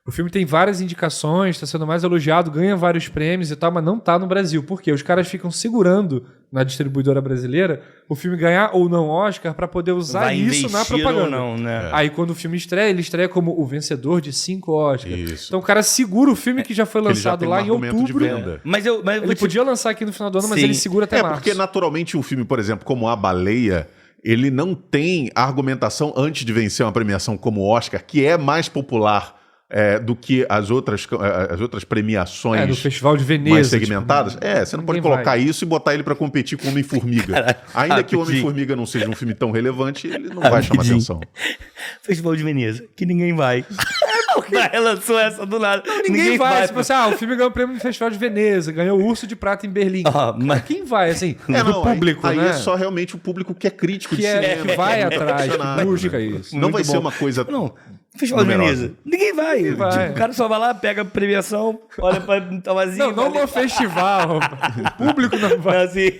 O filme tem várias indicações, está sendo mais elogiado, ganha vários prêmios e tal, mas não tá no Brasil. Por quê? Os caras ficam segurando na distribuidora brasileira o filme ganhar ou não Oscar para poder usar Vai isso na investir propaganda. ou não, né? Aí quando o filme estreia, ele estreia como o vencedor de 5 Oscars. Isso. Então o cara segura o filme que já foi Ele já lançado tem um lá em argumento de outubro. venda. Mas eu vou Ele te- podia lançar aqui no final do ano, mas Sim. ele segura até março. Porque naturalmente um filme, por exemplo, como A Baleia, ele não tem argumentação antes de vencer uma premiação como o Oscar, que é mais popular do que as outras premiações do Festival de Veneza. mais segmentadas. Tipo, Você não pode ninguém colocar vai. isso e botar ele pra competir com Homem-Formiga. Ainda que o Homem-Formiga não seja um filme tão relevante, ele não vai chamar Rapidinho. atenção. Festival de Veneza, que ninguém vai. O Brian lançou essa do nada. Ninguém vai. Tipo assim, o filme ganhou o prêmio no Festival de Veneza, ganhou o Urso de Prata em Berlim. Mas Quem vai, assim, Não, público, aí né? é só realmente o público que é crítico de Que cinema. vai que é atrás, que apaixonado, busca né? isso. Não Muito vai ser bom. uma coisa... não, Festival de Numerosa. Veneza. Ninguém vai. vai. Tipo, o cara só vai lá, pega a premiação, olha pra tá vazio. Não no festival. O público não vai. Assim.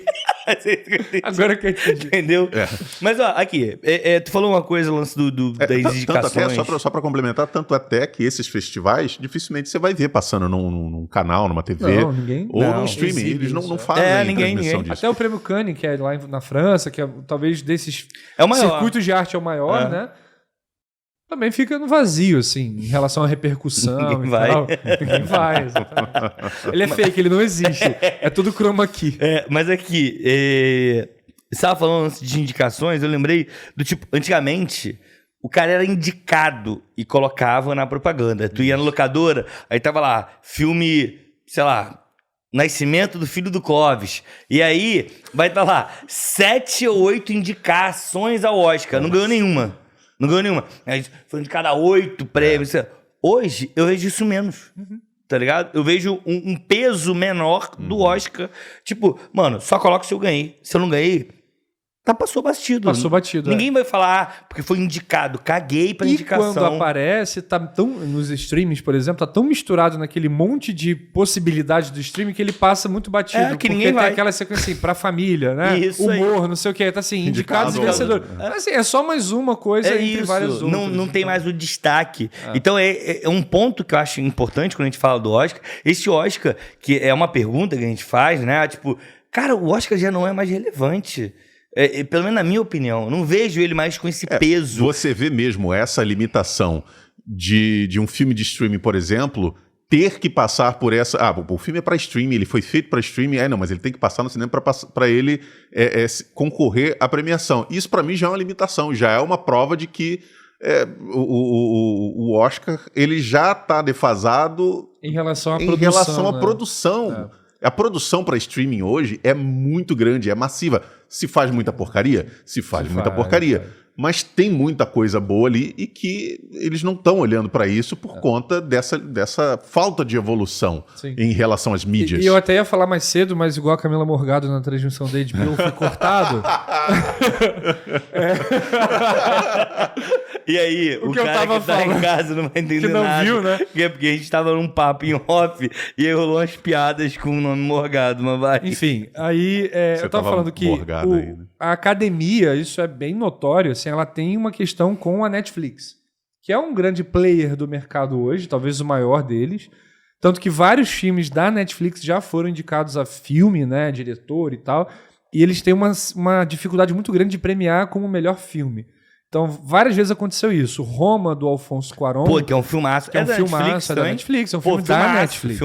Agora que eu entendi. Entendeu? Mas, ó, aqui, tu falou uma coisa, o lance das Tanto indicações. até, só pra complementar, tanto até que esses festivais, dificilmente você vai ver passando num canal, numa TV, Não, ninguém- ou não, num streaming. exibe Eles não isso, fazem ninguém. transmissão disso. Até o prêmio Cannes, que é lá na França, que é talvez desses É o maior. circuitos de arte é o maior, né? Também fica no vazio, assim, em relação à repercussão. Ninguém e vai. tal. Ninguém vai, exatamente. Ele é fake, ele não existe. É tudo chroma key. Mas aqui, você estava falando antes de indicações, eu lembrei do tipo, antigamente, o cara era indicado e colocava na propaganda. Tu ia na locadora, aí tava lá, filme, sei lá, Nascimento do Filho do Clóvis. E aí, vai estar lá, 7 ou 8 indicações ao Oscar. Não ganhou nenhuma. Aí foi indicado a 8 prêmios. Hoje, eu vejo isso menos. Tá ligado? Eu vejo um peso menor do Oscar. Tipo, mano, só coloca se eu ganhei. Se eu não ganhei, passou batido. Passou batido, Ninguém vai falar, porque foi indicado. Caguei pra E indicação. quando aparece, tá tão, nos streamings, por exemplo, tá tão misturado naquele monte de possibilidades do streaming que ele passa muito batido. Que porque ninguém tem vai. aquela sequência assim, pra família, né? Isso aí. Humor, não sei o que. Tá assim, indicados e Indicado, vencedores. Mas assim, é só mais uma coisa entre várias outras. Não tem mais o destaque. Então, é um ponto que eu acho importante quando a gente fala do Oscar. Esse Oscar, que é uma pergunta que a gente faz, né? Tipo, cara, o Oscar já não é mais relevante. Pelo menos na minha opinião. Eu não vejo ele mais com esse peso. Você vê mesmo essa limitação de um filme de streaming, por exemplo, ter que passar por essa... o filme é para streaming, ele foi feito para streaming, mas ele tem que passar no cinema para ele concorrer à premiação. Isso para mim já é uma limitação, já é uma prova de que o Oscar ele já está defasado Em relação à em produção. relação à né? produção. A produção para streaming hoje é muito grande, é massiva. Se faz muita porcaria? Se faz muita porcaria. Mas tem muita coisa boa ali e que eles não estão olhando para isso por conta dessa falta de evolução em relação às mídias. E eu até ia falar mais cedo, mas igual a Camila Morgado na transmissão da HBO foi cortado. E aí, o que eu cara tava que tá em falando, casa não vai entender que não nada. viu, né? Porque a gente tava num papo em off e aí rolou umas piadas com o nome Morgado, mas vai. Enfim, aí eu tava falando que morgado aí, né? a academia, isso é bem notório, assim, ela tem uma questão com a Netflix, que é um grande player do mercado hoje, talvez o maior deles. Tanto que vários filmes da Netflix já foram indicados a filme, né, diretor e tal, e eles têm uma dificuldade muito grande de premiar como o melhor filme. Então, várias vezes aconteceu isso. Roma, do Alfonso Cuarón. Pô, que é um filmaço. Que é um da filmaço, Netflix é da também? Netflix, é um Pô, filme da Netflix.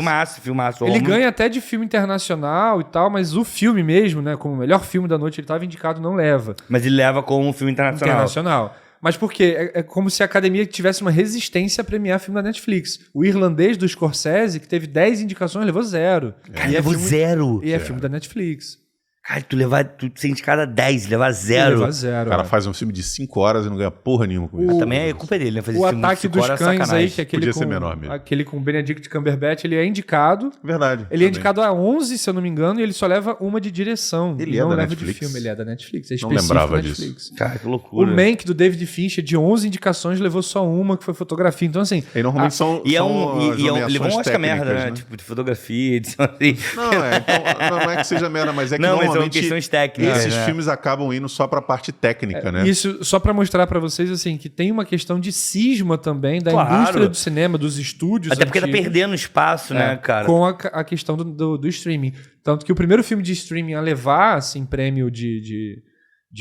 Filmaço. Ele Roma. ganha até de filme internacional e tal, mas o filme mesmo, né, como o melhor filme da noite, ele estava indicado, não leva. Mas ele leva como um filme internacional. Mas por quê? É como se a academia tivesse uma resistência a premiar filme da Netflix. O Irlandês do Scorsese, que teve 10 indicações, levou 0. Cara, levou 0. E é filme da Netflix. Cara, tu ser indicado a 10, levar 0. Leva 0. O cara faz um filme de 5 horas e não ganha porra nenhuma com isso. Também é culpa dele, né? Fazer O filme de Ataque 5 dos horas é Cães sacanagem. aí, que é aquele Podia com, ser menor mesmo. aquele com Benedict Cumberbatch, ele é indicado. Verdade. Ele é também. indicado a 11, se eu não me engano, e ele só leva uma de direção. Ele não é da leva Netflix? de filme, ele é da Netflix. É Não específico lembrava da disso. Netflix. Cara, que O loucura. Mank, do David Fincher, de 11 indicações, levou só uma, que foi fotografia. Então, assim... E normalmente são E as levou um nomeações Oscar merda, técnicas, né? Tipo, de fotografia, edição assim. Não, não é que seja merda, mas é que Não, mas são normalmente questões técnicas, esses né? filmes acabam indo só pra parte técnica, né? Isso só pra mostrar pra vocês, assim, que tem uma questão de cisma também da Claro. indústria do cinema, dos estúdios Até porque tá antigos, perdendo espaço, né, cara? com a questão do streaming. Tanto que o primeiro filme de streaming a levar, assim, prêmio de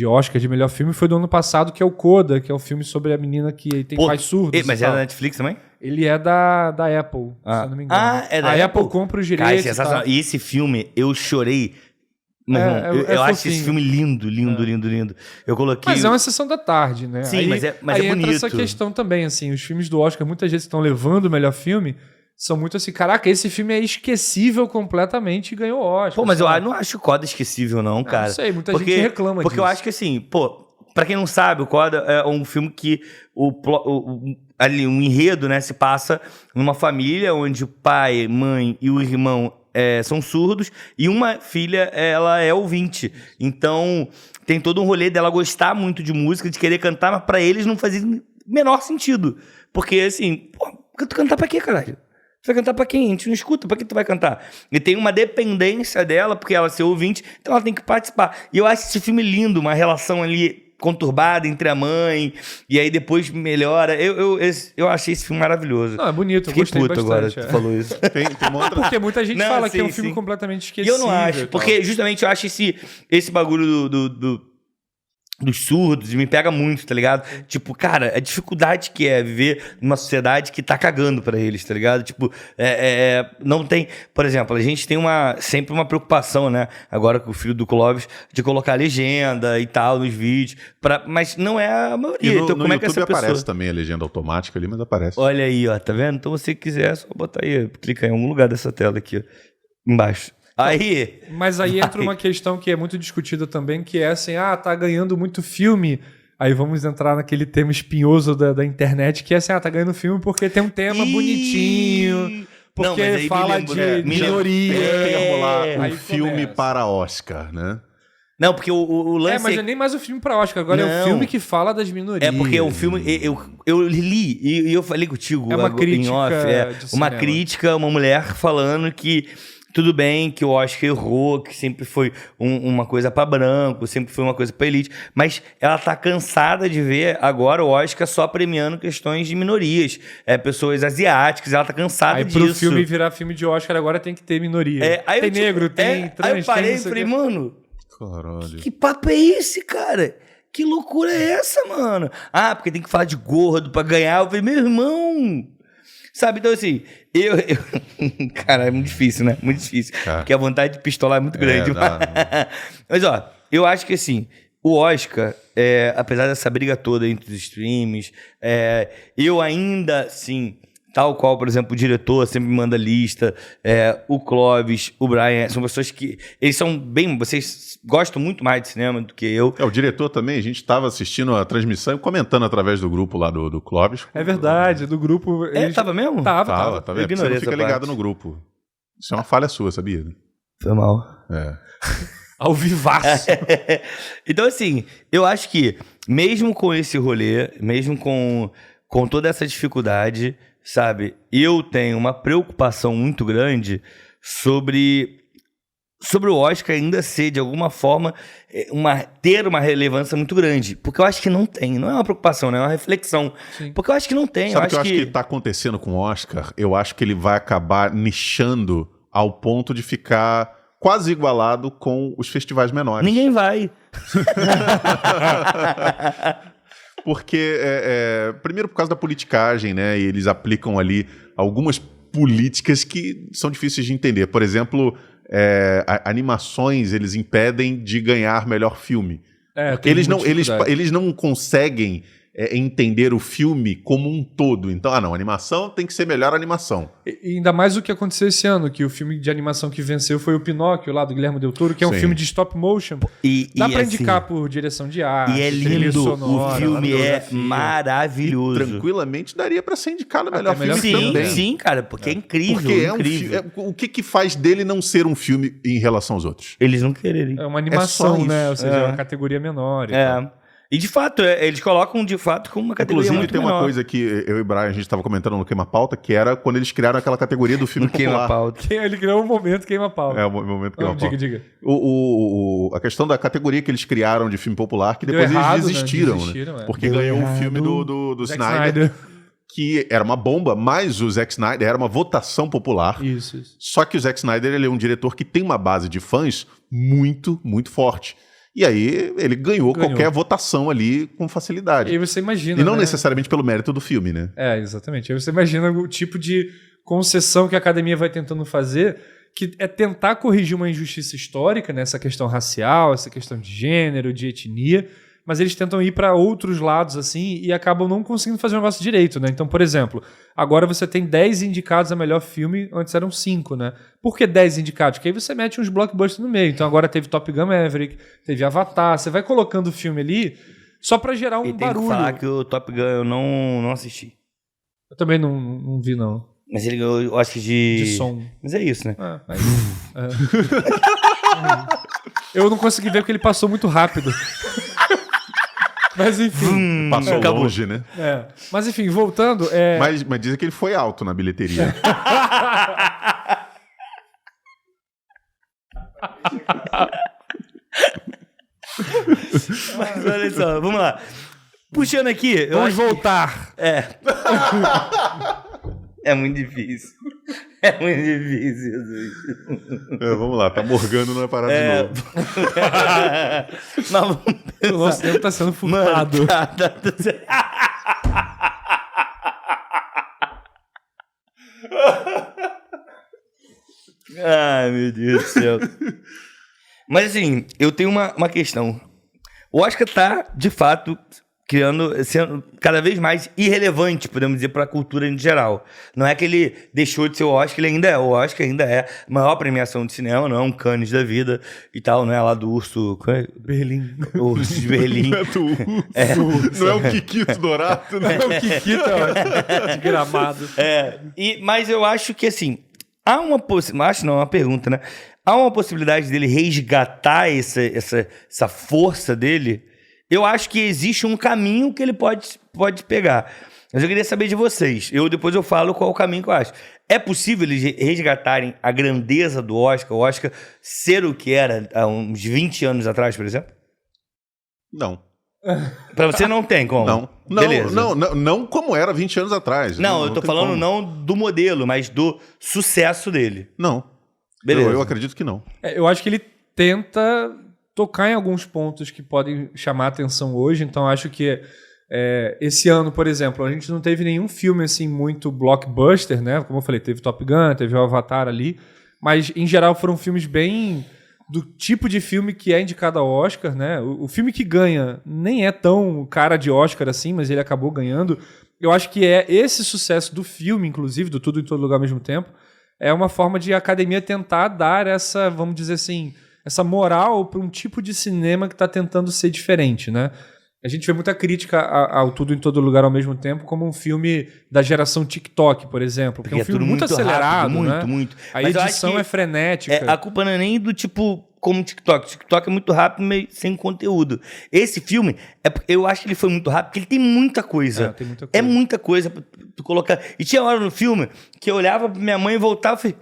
Oscar de melhor filme foi do ano passado, que é o Coda, que é o filme sobre a menina que tem Pô, pais surdos. Mas e é tal. da Netflix também? Ele é da Apple, se eu não me engano. É da a Apple? compra os Cara, direitos. sensacional. E esse filme, eu chorei. Meu irmão, eu acho fofinho. esse filme lindo. Eu coloquei... Mas é uma sessão da tarde, né? Sim, mas é aí entra bonito. essa questão também, assim, os filmes do Oscar, muitas vezes que estão levando o melhor filme, são muito assim, caraca, esse filme é esquecível completamente e ganhou Oscar. Pô, mas eu sabe? não acho o Coda esquecível, não, cara. Não sei, muita gente reclama Porque disso. eu acho que, assim, pô, pra quem não sabe, o Coda é um filme que ali um enredo, né? Se passa numa família onde o pai, mãe e o irmão são surdos e uma filha, ela é ouvinte. Então, tem todo um rolê dela gostar muito de música, de querer cantar, mas pra eles não fazia menor sentido. Porque, assim, tu cantar pra quê, caralho? Tu vai cantar pra quem? A gente não escuta, pra que tu vai cantar? E tem uma dependência dela, porque ela é ouvinte, então ela tem que participar. E eu acho esse filme lindo, uma relação ali conturbada entre a mãe, e aí depois melhora. Eu achei esse filme maravilhoso. Não, é bonito, eu Fiquei gostei puto bastante. agora, tu falou isso. Tem uma outra... Porque muita gente Não, fala que é um sim, filme sim. completamente E esquecível. eu não acho, porque justamente eu acho esse bagulho dos surdos me pega muito, tá ligado? Tipo, cara, a dificuldade que é viver numa sociedade que tá cagando pra eles, tá ligado? Tipo, não tem... Por exemplo, a gente tem sempre uma preocupação, né? Agora com o filho do Clóvis, de colocar legenda e tal nos vídeos, mas não é a maioria. E no, então, no como é que YouTube essa pessoa... aparece também a legenda automática ali, mas aparece. Olha aí, ó, tá vendo? Então, se você quiser, é só botar aí, clica em algum lugar dessa tela aqui, ó, embaixo. Aí... Mas aí entra uma questão que é muito discutida também, que é assim, tá ganhando muito filme. Aí vamos entrar naquele tema espinhoso da internet, que é assim, tá ganhando filme porque tem um tema bonitinho, porque Não, mas aí fala me lembro, de minoria. Termo lá, um Aí filme começa. para Oscar, né? Não, porque o lance... Mas é nem mais o filme pra Oscar, agora é Não. o filme que fala das minorias. É porque o filme, eu li e eu falei contigo É uma em crítica off, de uma cinema. crítica, uma mulher falando que tudo bem, que o Oscar errou, que sempre foi uma coisa pra branco, sempre foi uma coisa pra elite, mas ela tá cansada de ver agora o Oscar só premiando questões de minorias, pessoas asiáticas, ela tá cansada Aí disso. pro filme virar filme de Oscar agora tem que ter minoria. Aí tem eu, tipo, negro, tem trans, aí eu parei tem e isso falei, aqui. mano... Caralho. Que papo é esse, cara? Que loucura é essa, mano? Porque tem que falar de gordo pra ganhar. Eu falei, meu irmão... Sabe, então assim, cara, é muito difícil, né? Muito difícil. Porque a vontade de pistolar é muito grande. Mas, ó, eu acho que assim, o Oscar, apesar dessa briga toda entre os streams, eu ainda, assim... Tal qual, por exemplo, o diretor sempre me manda lista, o Clóvis, o Brian, são pessoas que... Eles são bem... Vocês gostam muito mais de cinema do que eu. O diretor também, a gente estava assistindo a transmissão e comentando através do grupo lá do Clóvis. É verdade, do grupo... Tava mesmo? Tava. Tá vendo? Você não fica ligado no grupo. Isso é uma falha sua, sabia? Foi mal. Ao vivaço. Então, assim, eu acho que, mesmo com esse rolê, mesmo com toda essa dificuldade... Sabe, eu tenho uma preocupação muito grande sobre o Oscar ainda ser, de alguma forma, ter uma relevância muito grande. Porque eu acho que não tem. Não é uma preocupação, né? É uma reflexão. Sim. Porque eu acho que não tem. Sabe o que eu acho que está acontecendo com o Oscar? Eu acho que ele vai acabar nichando ao ponto de ficar quase igualado com os festivais menores. Ninguém vai. Porque, primeiro por causa da politicagem, né? E eles aplicam ali algumas políticas que são difíceis de entender. Por exemplo, animações eles impedem de ganhar melhor filme. Porque eles não conseguem entender o filme como um todo. Então, a animação tem que ser melhor animação. E ainda mais o que aconteceu esse ano, que o filme de animação que venceu foi o Pinóquio, lá do Guilherme Del Toro, que é um filme de stop motion. Dá pra indicar por direção de arte, e é trilha lindo, sonora, o filme é fotografia. maravilhoso. Tranquilamente daria pra ser indicado o melhor filme Sim, também. sim, cara, porque é incrível. Porque incrível. o que faz dele não ser um filme em relação aos outros? Eles não quererem. É uma animação, isso. né? Ou seja, é uma categoria menor e tal. E de fato, eles colocam de fato como uma categoria Inclusive, muito tem uma menor. coisa que eu e o Brian, a gente estava comentando no Queima Pauta, que era quando eles criaram aquela categoria do filme No Queima popular. Pauta. Ele criou um momento queima-pau. É o momento Queima Pauta. Diga. A questão da categoria que eles criaram de filme popular, que Deu depois errado, eles né? desistiram, Desistiram, né? é. Porque Deu ganhou errado. o filme do Zack Snyder, que era uma bomba, mas o Zack Snyder era uma votação popular. Isso. Só que o Zack Snyder ele é um diretor que tem uma base de fãs muito, muito forte. E aí ele ganhou qualquer votação ali com facilidade. E aí você imagina, E não né? necessariamente pelo mérito do filme, né? Exatamente. Aí você imagina o tipo de concessão que a academia vai tentando fazer, que é tentar corrigir uma injustiça histórica, né? Essa questão racial, essa questão de gênero, de etnia, mas eles tentam ir para outros lados assim e acabam não conseguindo fazer o negócio direito, né? Então, por exemplo, agora você tem 10 indicados a melhor filme, antes eram 5, né? Por que 10 indicados? Porque aí você mete uns blockbusters no meio. Então agora teve Top Gun Maverick, teve Avatar, você vai colocando o filme ali só para gerar um E tem barulho. que falar que o Top Gun eu não assisti. Eu também não vi, não. Mas ele ganhou, eu acho que de som. Mas é isso, né? Eu não consegui ver porque ele passou muito rápido. Mas enfim. Passou longe, né? Mas enfim, voltando. Mas dizem que ele foi alto na bilheteria. Mas olha só, vamos lá. Puxando aqui. Vamos voltar. É muito difícil. É muito difícil, Jesus. Vamos lá, tá morgando na parada de novo. Mas vamos O nosso tempo tá sendo furtado. Mano, tá. Ai, meu Deus do céu. Mas assim, eu tenho uma questão. O Oscar tá, de fato, sendo cada vez mais irrelevante, podemos dizer, para a cultura em geral. Não é que ele deixou de ser o Oscar, ele ainda é. O Oscar ainda é a maior premiação de cinema, não é um Cannes da vida e tal, não é lá do Urso... Berlim. O Urso de Berlim. Não é do Não é o Kikito Dourado, né? É o Kikito, de Gramado. Mas eu acho que, assim, há uma possibilidade... Acho não, é uma pergunta, né? Há uma possibilidade dele resgatar essa força dele? Eu acho que existe um caminho que ele pode pegar. Mas eu queria saber de vocês. Depois eu falo qual é o caminho que eu acho. É possível eles resgatarem a grandeza do Oscar? O Oscar ser o que era há uns 20 anos atrás, por exemplo? Não. Pra você não tem como? Não. Beleza. Não como era 20 anos atrás. Não, eu tô falando como. não do modelo, mas do sucesso dele. Não. Beleza. Eu acredito que não. Eu acho que ele tenta tocar em alguns pontos que podem chamar a atenção hoje. Então, acho que esse ano, por exemplo, a gente não teve nenhum filme assim muito blockbuster, né? Como eu falei, teve Top Gun, teve o Avatar ali. Mas, em geral, foram filmes bem do tipo de filme que é indicado ao Oscar, né? O filme que ganha nem é tão cara de Oscar assim, mas ele acabou ganhando. Eu acho que esse sucesso do filme, inclusive, do Tudo em Todo Lugar ao mesmo tempo, é uma forma de a academia tentar dar essa, vamos dizer assim, essa moral para um tipo de cinema que está tentando ser diferente, né? A gente vê muita crítica ao Tudo em Todo Lugar ao mesmo tempo como um filme da geração TikTok, por exemplo. Porque é um filme muito acelerado, rápido, né? muito. A Mas eu edição acho que é frenética. a culpa não é nem do tipo como TikTok. TikTok é muito rápido, meio sem conteúdo. Esse filme, eu acho que ele foi muito rápido, porque ele tem muita coisa. Tem muita coisa. É muita coisa pra tu colocar. E tinha hora no filme que eu olhava pra minha mãe e voltava e falei...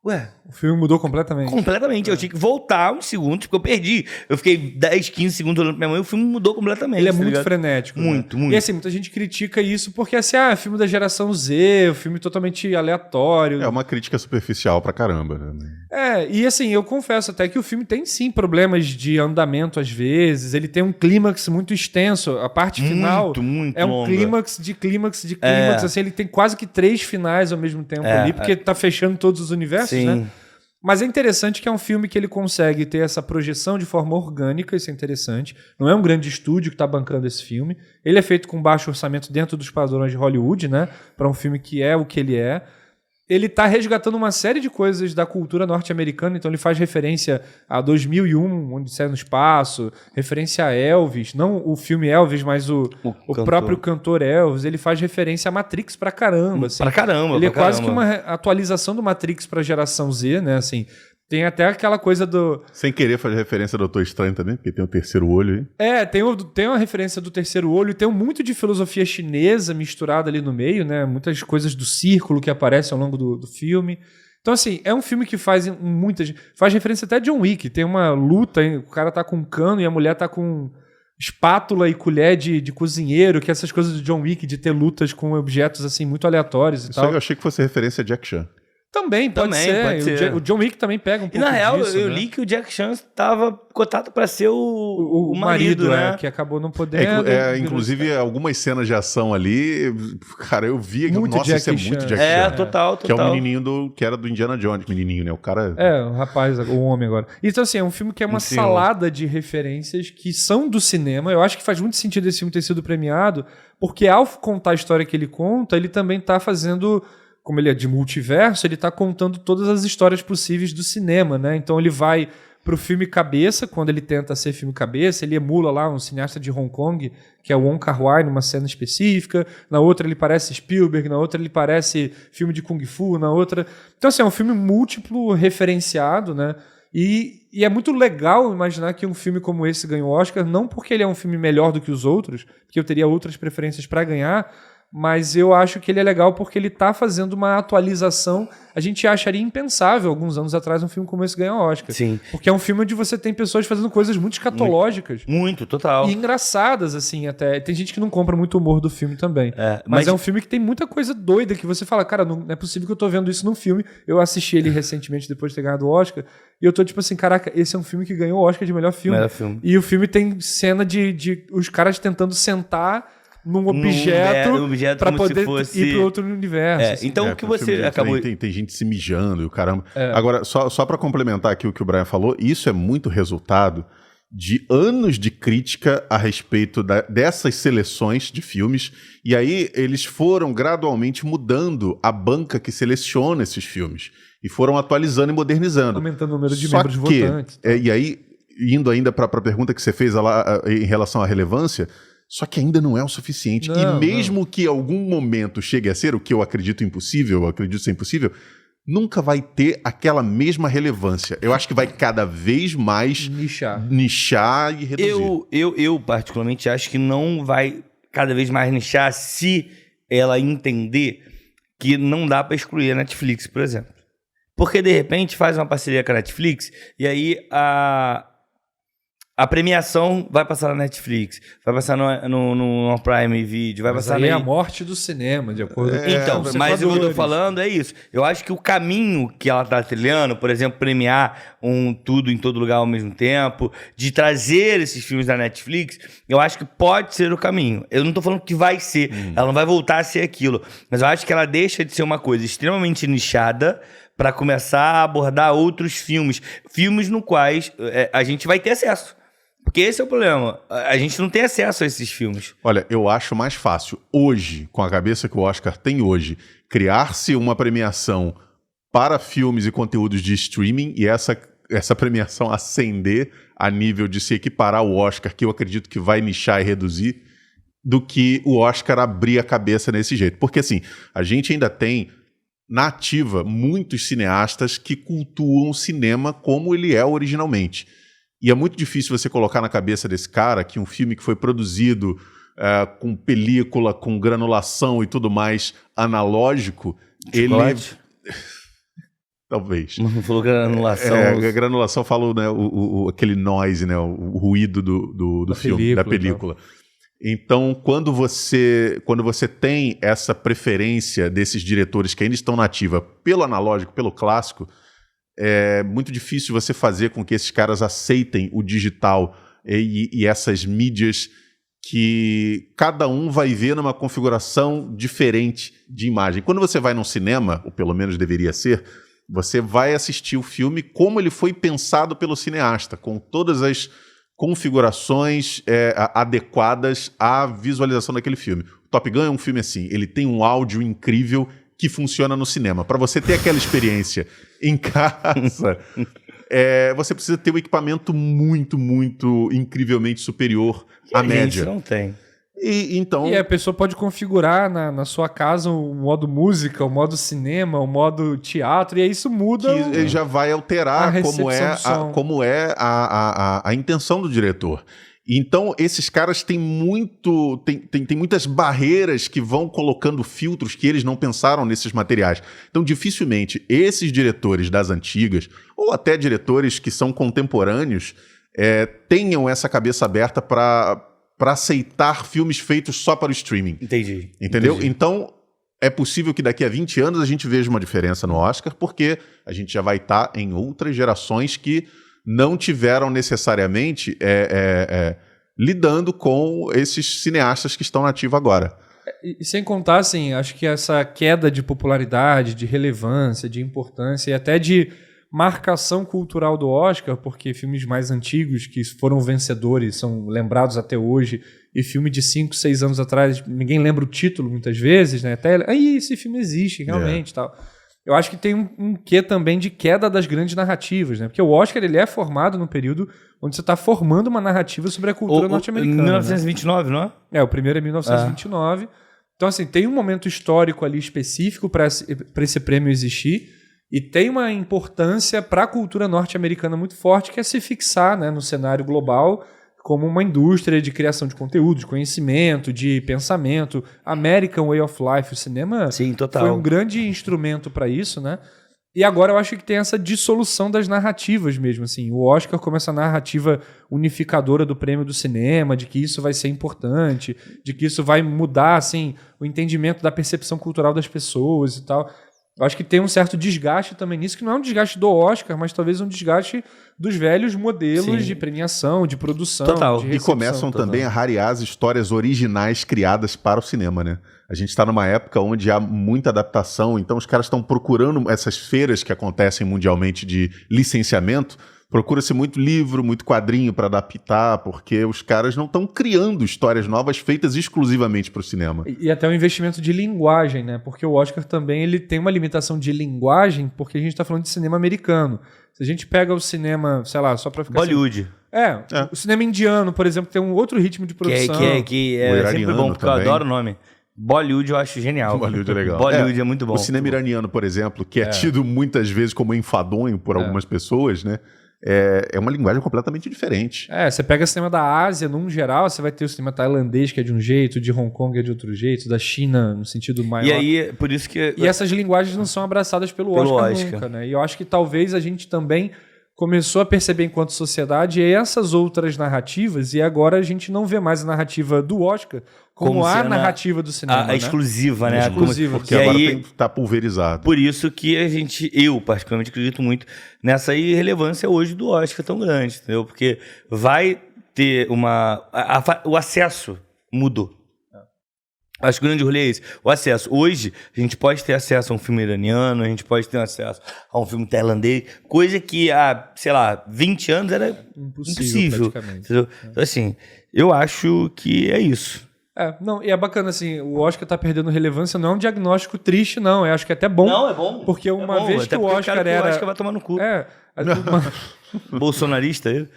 Ué, o filme mudou completamente. Completamente. Eu tinha que voltar uns segundos, porque eu perdi. Eu fiquei 10, 15 segundos olhando pra minha mãe e o filme mudou completamente. Ele é tá muito ligado? frenético. Muito, né? muito. E assim, muita gente critica isso porque assim, filme da geração Z, filme totalmente aleatório. É uma crítica superficial pra caramba, né? E assim, eu confesso até que o filme tem sim problemas de andamento às vezes, ele tem um clímax muito extenso, a parte final muito é um longa. clímax, assim, ele tem quase que 3 finais ao mesmo tempo ali, porque tá fechando todos os universos, Sim. né? Mas é interessante que é um filme que ele consegue ter essa projeção de forma orgânica, isso é interessante. Não é um grande estúdio que está bancando esse filme. Ele é feito com baixo orçamento dentro dos padrões de Hollywood, né? Para um filme que é o que ele é. Ele está resgatando uma série de coisas da cultura norte-americana, então ele faz referência a 2001, onde sai no espaço, referência a Elvis, não o filme Elvis, mas o próprio cantor Elvis. Ele faz referência a Matrix pra caramba. Assim. Pra caramba. Ele pra quase caramba. que uma atualização do Matrix pra geração Z, né? Assim, tem até aquela coisa do... Sem querer fazer referência ao Doutor Estranho também, porque tem o terceiro olho aí. Tem uma referência do terceiro olho, tem muito de filosofia chinesa misturada ali no meio, né? Muitas coisas do círculo que aparecem ao longo do filme. Então, assim, é um filme que faz referência até a John Wick. Tem uma luta, o cara tá com um cano e a mulher tá com espátula e colher de cozinheiro, que é essas coisas do John Wick, de ter lutas com objetos, assim, muito aleatórios e Isso tal. aí eu achei que fosse referência a Jack Chan. Também pode ser. O John Wick também pega um pouco E na real, disso, eu né? li que o Jack Chan estava cotado para ser o marido, né? Que acabou não podendo. Inclusive, algumas cenas de ação ali, cara, eu via que, Muito nossa, isso é Jackie muito Chan. Jack Chan. Total. Que é o menininho que era do Indiana Jones, menininho, né? O cara... O rapaz, o homem agora. Então, assim, é um filme que é uma salada de referências que são do cinema. Eu acho que faz muito sentido esse filme ter sido premiado, porque ao contar a história que ele conta, ele também tá fazendo... Como ele é de multiverso, ele está contando todas as histórias possíveis do cinema, né? Então ele vai pro filme cabeça, quando ele tenta ser filme cabeça, ele emula lá um cineasta de Hong Kong, que é o Wong Kar-wai, numa cena específica, na outra ele parece Spielberg, na outra ele parece filme de Kung Fu, na outra... Então, assim, é um filme múltiplo referenciado, né? E é muito legal imaginar que um filme como esse ganhou o Oscar, não porque ele é um filme melhor do que os outros, porque eu teria outras preferências para ganhar, mas eu acho que ele é legal porque ele está fazendo uma atualização. A gente acharia impensável, alguns anos atrás, um filme como esse ganhar o Oscar. Sim. Porque é um filme onde você tem pessoas fazendo coisas muito escatológicas. Muito, total. E engraçadas, assim, até. Tem gente que não compra muito o humor do filme também. Mas mas é um filme que tem muita coisa doida que você fala, cara, não é possível que eu tô vendo isso num filme. Eu assisti ele recentemente, depois de ter ganhado o Oscar, e eu tô tipo assim, caraca, esse é um filme que ganhou o Oscar de melhor filme. Melhor filme. E o filme tem cena de os caras tentando sentar num objeto para poder ir para outro universo. Assim. Então, o que você acabou... Tem gente se mijando e o caramba. Agora, só para complementar aqui o que o Brian falou, isso é muito resultado de anos de crítica a respeito dessas seleções de filmes, e aí eles foram gradualmente mudando a banca que seleciona esses filmes, e foram atualizando e modernizando. Aumentando o número de membros votantes. E aí, indo ainda para a pergunta que você fez lá em relação à relevância, só que ainda não é o suficiente. E mesmo que algum momento chegue a ser, o que eu acredito impossível, eu acredito ser impossível, nunca vai ter aquela mesma relevância. Eu acho que vai cada vez mais nichar e reduzir. Eu particularmente acho que não vai cada vez mais nichar se ela entender que não dá para excluir a Netflix, por exemplo. Porque de repente faz uma parceria com a Netflix e aí a premiação vai passar na Netflix, vai passar no Prime Video, vai passar aí é a morte do cinema, de acordo com Então, mas o que eu tô falando é isso. Eu acho que o caminho que ela tá trilhando, por exemplo, premiar tudo em todo lugar ao mesmo tempo, de trazer esses filmes da Netflix, eu acho que pode ser o caminho. Eu não tô falando que vai ser, ela não vai voltar a ser aquilo, mas eu acho que ela deixa de ser uma coisa extremamente nichada para começar a abordar outros filmes no quais a gente vai ter acesso. Porque esse é o problema. A gente não tem acesso a esses filmes. Olha, eu acho mais fácil hoje, com a cabeça que o Oscar tem hoje, criar-se uma premiação para filmes e conteúdos de streaming e essa premiação ascender a nível de se equiparar ao Oscar, que eu acredito que vai nichar e reduzir, do que o Oscar abrir a cabeça nesse jeito. Porque assim, a gente ainda tem na ativa muitos cineastas que cultuam o cinema como ele é originalmente. E é muito difícil você colocar na cabeça desse cara que um filme que foi produzido com película, com granulação e tudo mais analógico, Chocolate? Talvez. Não falou granulação. A granulação fala, né, aquele noise, né, o ruído do filme, da película. Então, quando você tem essa preferência desses diretores que ainda estão na ativa pelo analógico, pelo clássico, é muito difícil você fazer com que esses caras aceitem o digital e essas mídias que cada um vai ver numa configuração diferente de imagem. Quando você vai num cinema, ou pelo menos deveria ser, você vai assistir o filme como ele foi pensado pelo cineasta, com todas as configurações adequadas à visualização daquele filme. O Top Gun é um filme assim, ele tem um áudio incrível que funciona no cinema. Para você ter aquela experiência em casa, você precisa ter um equipamento muito, muito incrivelmente superior à média. A gente não tem. E a pessoa pode configurar na sua casa o modo música, o modo cinema, o modo teatro, e aí isso muda. Que já vai alterar como é a intenção do diretor. Então, esses caras têm muitas barreiras que vão colocando filtros que eles não pensaram nesses materiais. Então, dificilmente, esses diretores das antigas, ou até diretores que são contemporâneos, tenham essa cabeça aberta para aceitar filmes feitos só para o streaming. Entendi. Entendeu? Entendi. Então, é possível que daqui a 20 anos a gente veja uma diferença no Oscar, porque a gente já vai estar em outras gerações que não tiveram necessariamente lidando com esses cineastas que estão na ativa agora. E sem contar, assim, acho que essa queda de popularidade, de relevância, de importância e até de marcação cultural do Oscar, porque filmes mais antigos que foram vencedores são lembrados até hoje, e filme de 5, 6 anos atrás, ninguém lembra o título muitas vezes, né? Até esse filme existe realmente, tal. eu acho que tem um quê também de queda das grandes narrativas, né? Porque o Oscar, ele é formado num período onde você está formando uma narrativa sobre a cultura norte-americana. 1929, né? não é? O primeiro é 1929. Então, assim, tem um momento histórico ali específico para esse prêmio existir e tem uma importância para a cultura norte-americana muito forte, que é se fixar, né, no cenário global como uma indústria de criação de conteúdo, de conhecimento, de pensamento. American Way of Life, o cinema foi um grande instrumento para isso, né? E agora eu acho que tem essa dissolução das narrativas mesmo, assim. O Oscar como essa narrativa unificadora do prêmio do cinema, de que isso vai ser importante, de que isso vai mudar, assim, o entendimento da percepção cultural das pessoas e tal. Eu acho que tem um certo desgaste também nisso, que não é um desgaste do Oscar, mas talvez um desgaste dos velhos modelos de premiação, de produção, de e começam também a rarear as histórias originais criadas para o cinema, né? A gente está numa época onde há muita adaptação, então os caras estão procurando essas feiras que acontecem mundialmente de licenciamento. Procura-se muito livro, muito quadrinho para adaptar, porque os caras não estão criando histórias novas feitas exclusivamente para o cinema. E até o investimento de linguagem, né? Porque o Oscar também ele tem uma limitação de linguagem, porque a gente está falando de cinema americano. Se a gente pega o cinema, sei lá, só para ficar... Bollywood. O cinema indiano, por exemplo, tem um outro ritmo de produção. Que é sempre bom, porque também. Eu adoro o nome. Bollywood eu acho genial. Bollywood é legal. Bollywood é muito bom. O cinema iraniano, por exemplo, que é tido muitas vezes como enfadonho por algumas pessoas, né? É uma linguagem completamente diferente. Você pega o cinema da Ásia, num geral, você vai ter o cinema tailandês, que é de um jeito, de Hong Kong é de outro jeito, da China, no sentido maior. E aí, por isso que... E essas linguagens não são abraçadas pelo Oscar nunca, né? E eu acho que talvez a gente também começou a perceber enquanto sociedade essas outras narrativas, e agora a gente não vê mais a narrativa do Oscar como a narrativa do cinema. A exclusiva, né? Exclusiva. Porque agora está pulverizado. Por isso que eu particularmente acredito muito nessa irrelevância hoje do Oscar tão grande, entendeu? Porque vai ter o acesso mudou. Acho que o grande rolê é esse. O acesso. Hoje, a gente pode ter acesso a um filme iraniano, a gente pode ter acesso a um filme tailandês, coisa que há, 20 anos era impossível. Então, assim, eu acho que é isso. E é bacana, assim, o Oscar tá perdendo relevância, não é um diagnóstico triste, não. Eu acho que é até bom. Não, é bom. Porque uma vez que o Oscar era... O Oscar vai tomar no cu. Bolsonarista, ele?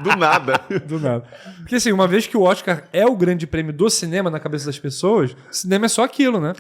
Do nada. Porque assim, uma vez que o Oscar é o grande prêmio do cinema na cabeça das pessoas, cinema é só aquilo, né?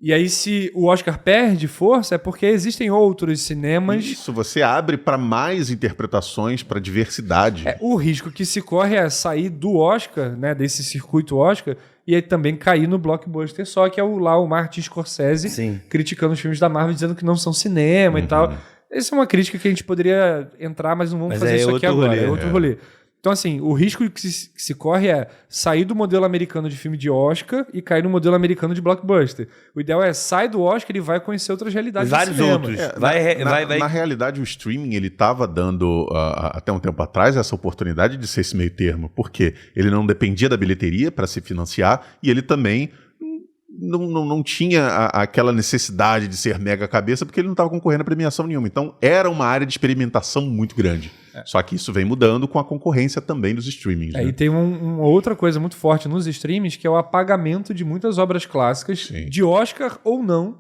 E aí, se o Oscar perde força, é porque existem outros cinemas... Isso, você abre para mais interpretações, para diversidade. O risco que se corre é sair do Oscar, né, desse circuito Oscar, e aí também cair no blockbuster só, que é o Martin Scorsese criticando os filmes da Marvel, dizendo que não são cinema e tal. Essa é uma crítica que a gente poderia entrar, mas não vamos fazer isso aqui agora. É outro rolê. Então, assim, o risco que se corre é sair do modelo americano de filme de Oscar e cair no modelo americano de blockbuster. O ideal é sair do Oscar e vai conhecer outras realidades do cinema. Vários outros. Na realidade, o streaming, ele estava dando, até um tempo atrás, essa oportunidade de ser esse meio termo, porque ele não dependia da bilheteria para se financiar e ele também... Não tinha aquela necessidade de ser mega cabeça, porque ele não estava concorrendo a premiação nenhuma. Então, era uma área de experimentação muito grande. Só que isso vem mudando com a concorrência também dos streamings. Né? E tem uma outra coisa muito forte nos streamings, que é o apagamento de muitas obras clássicas, de Oscar ou não,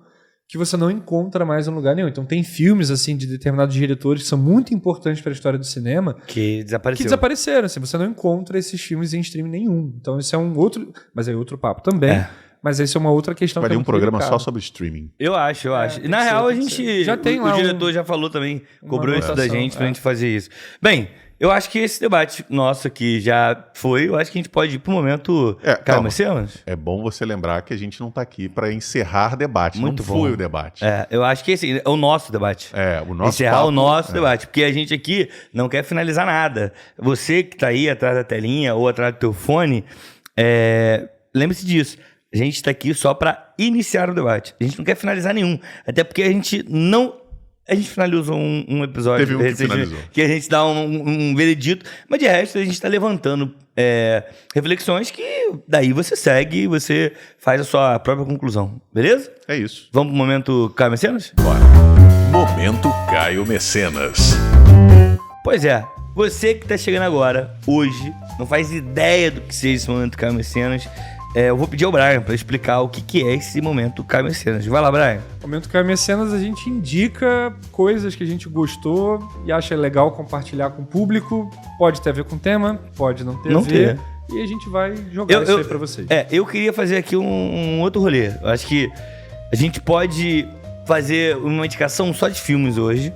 que você não encontra mais em lugar nenhum. Então, tem filmes assim de determinados diretores que são muito importantes para a história do cinema que desapareceram. Assim, você não encontra esses filmes em streaming nenhum. Então, isso é um outro... Mas é outro papo também. Mas essa é uma outra questão. Vai ter um programa só sobre streaming. Eu acho. E na real, a gente... Já tem o diretor já falou também, cobrou isso da gente pra gente fazer isso. Bem, eu acho que esse debate nosso aqui já foi. Eu acho que a gente pode ir pro momento... É bom você lembrar que a gente não tá aqui pra encerrar debate. Muito não bom. Foi o debate. Eu acho que esse é o nosso debate. O nosso encerrar papo, o nosso debate. Porque a gente aqui não quer finalizar nada. Você que tá aí atrás da telinha ou atrás do teu fone, lembre-se disso. A gente está aqui só para iniciar o debate. A gente não quer finalizar nenhum. Até porque a gente não... A gente finalizou um episódio que a gente dá um veredito, mas de resto a gente está levantando reflexões que daí você segue e você faz a sua própria conclusão. Beleza? É isso. Vamos pro momento Caio Mecenas? Bora. Momento Caio Mecenas. Pois é. Você que está chegando agora, hoje, não faz ideia do que seja esse momento Caio Mecenas. eu vou pedir ao Brian pra explicar o que é esse momento Caio Mecenas. Vai lá, Brian. No momento Caio Mecenas, a gente indica coisas que a gente gostou e acha legal compartilhar com o público. Pode ter a ver com o tema, pode não ter a Não ver. ter. E a gente vai jogar isso aí pra vocês. Eu queria fazer aqui um outro rolê. Eu acho que a gente pode fazer uma indicação só de filmes hoje,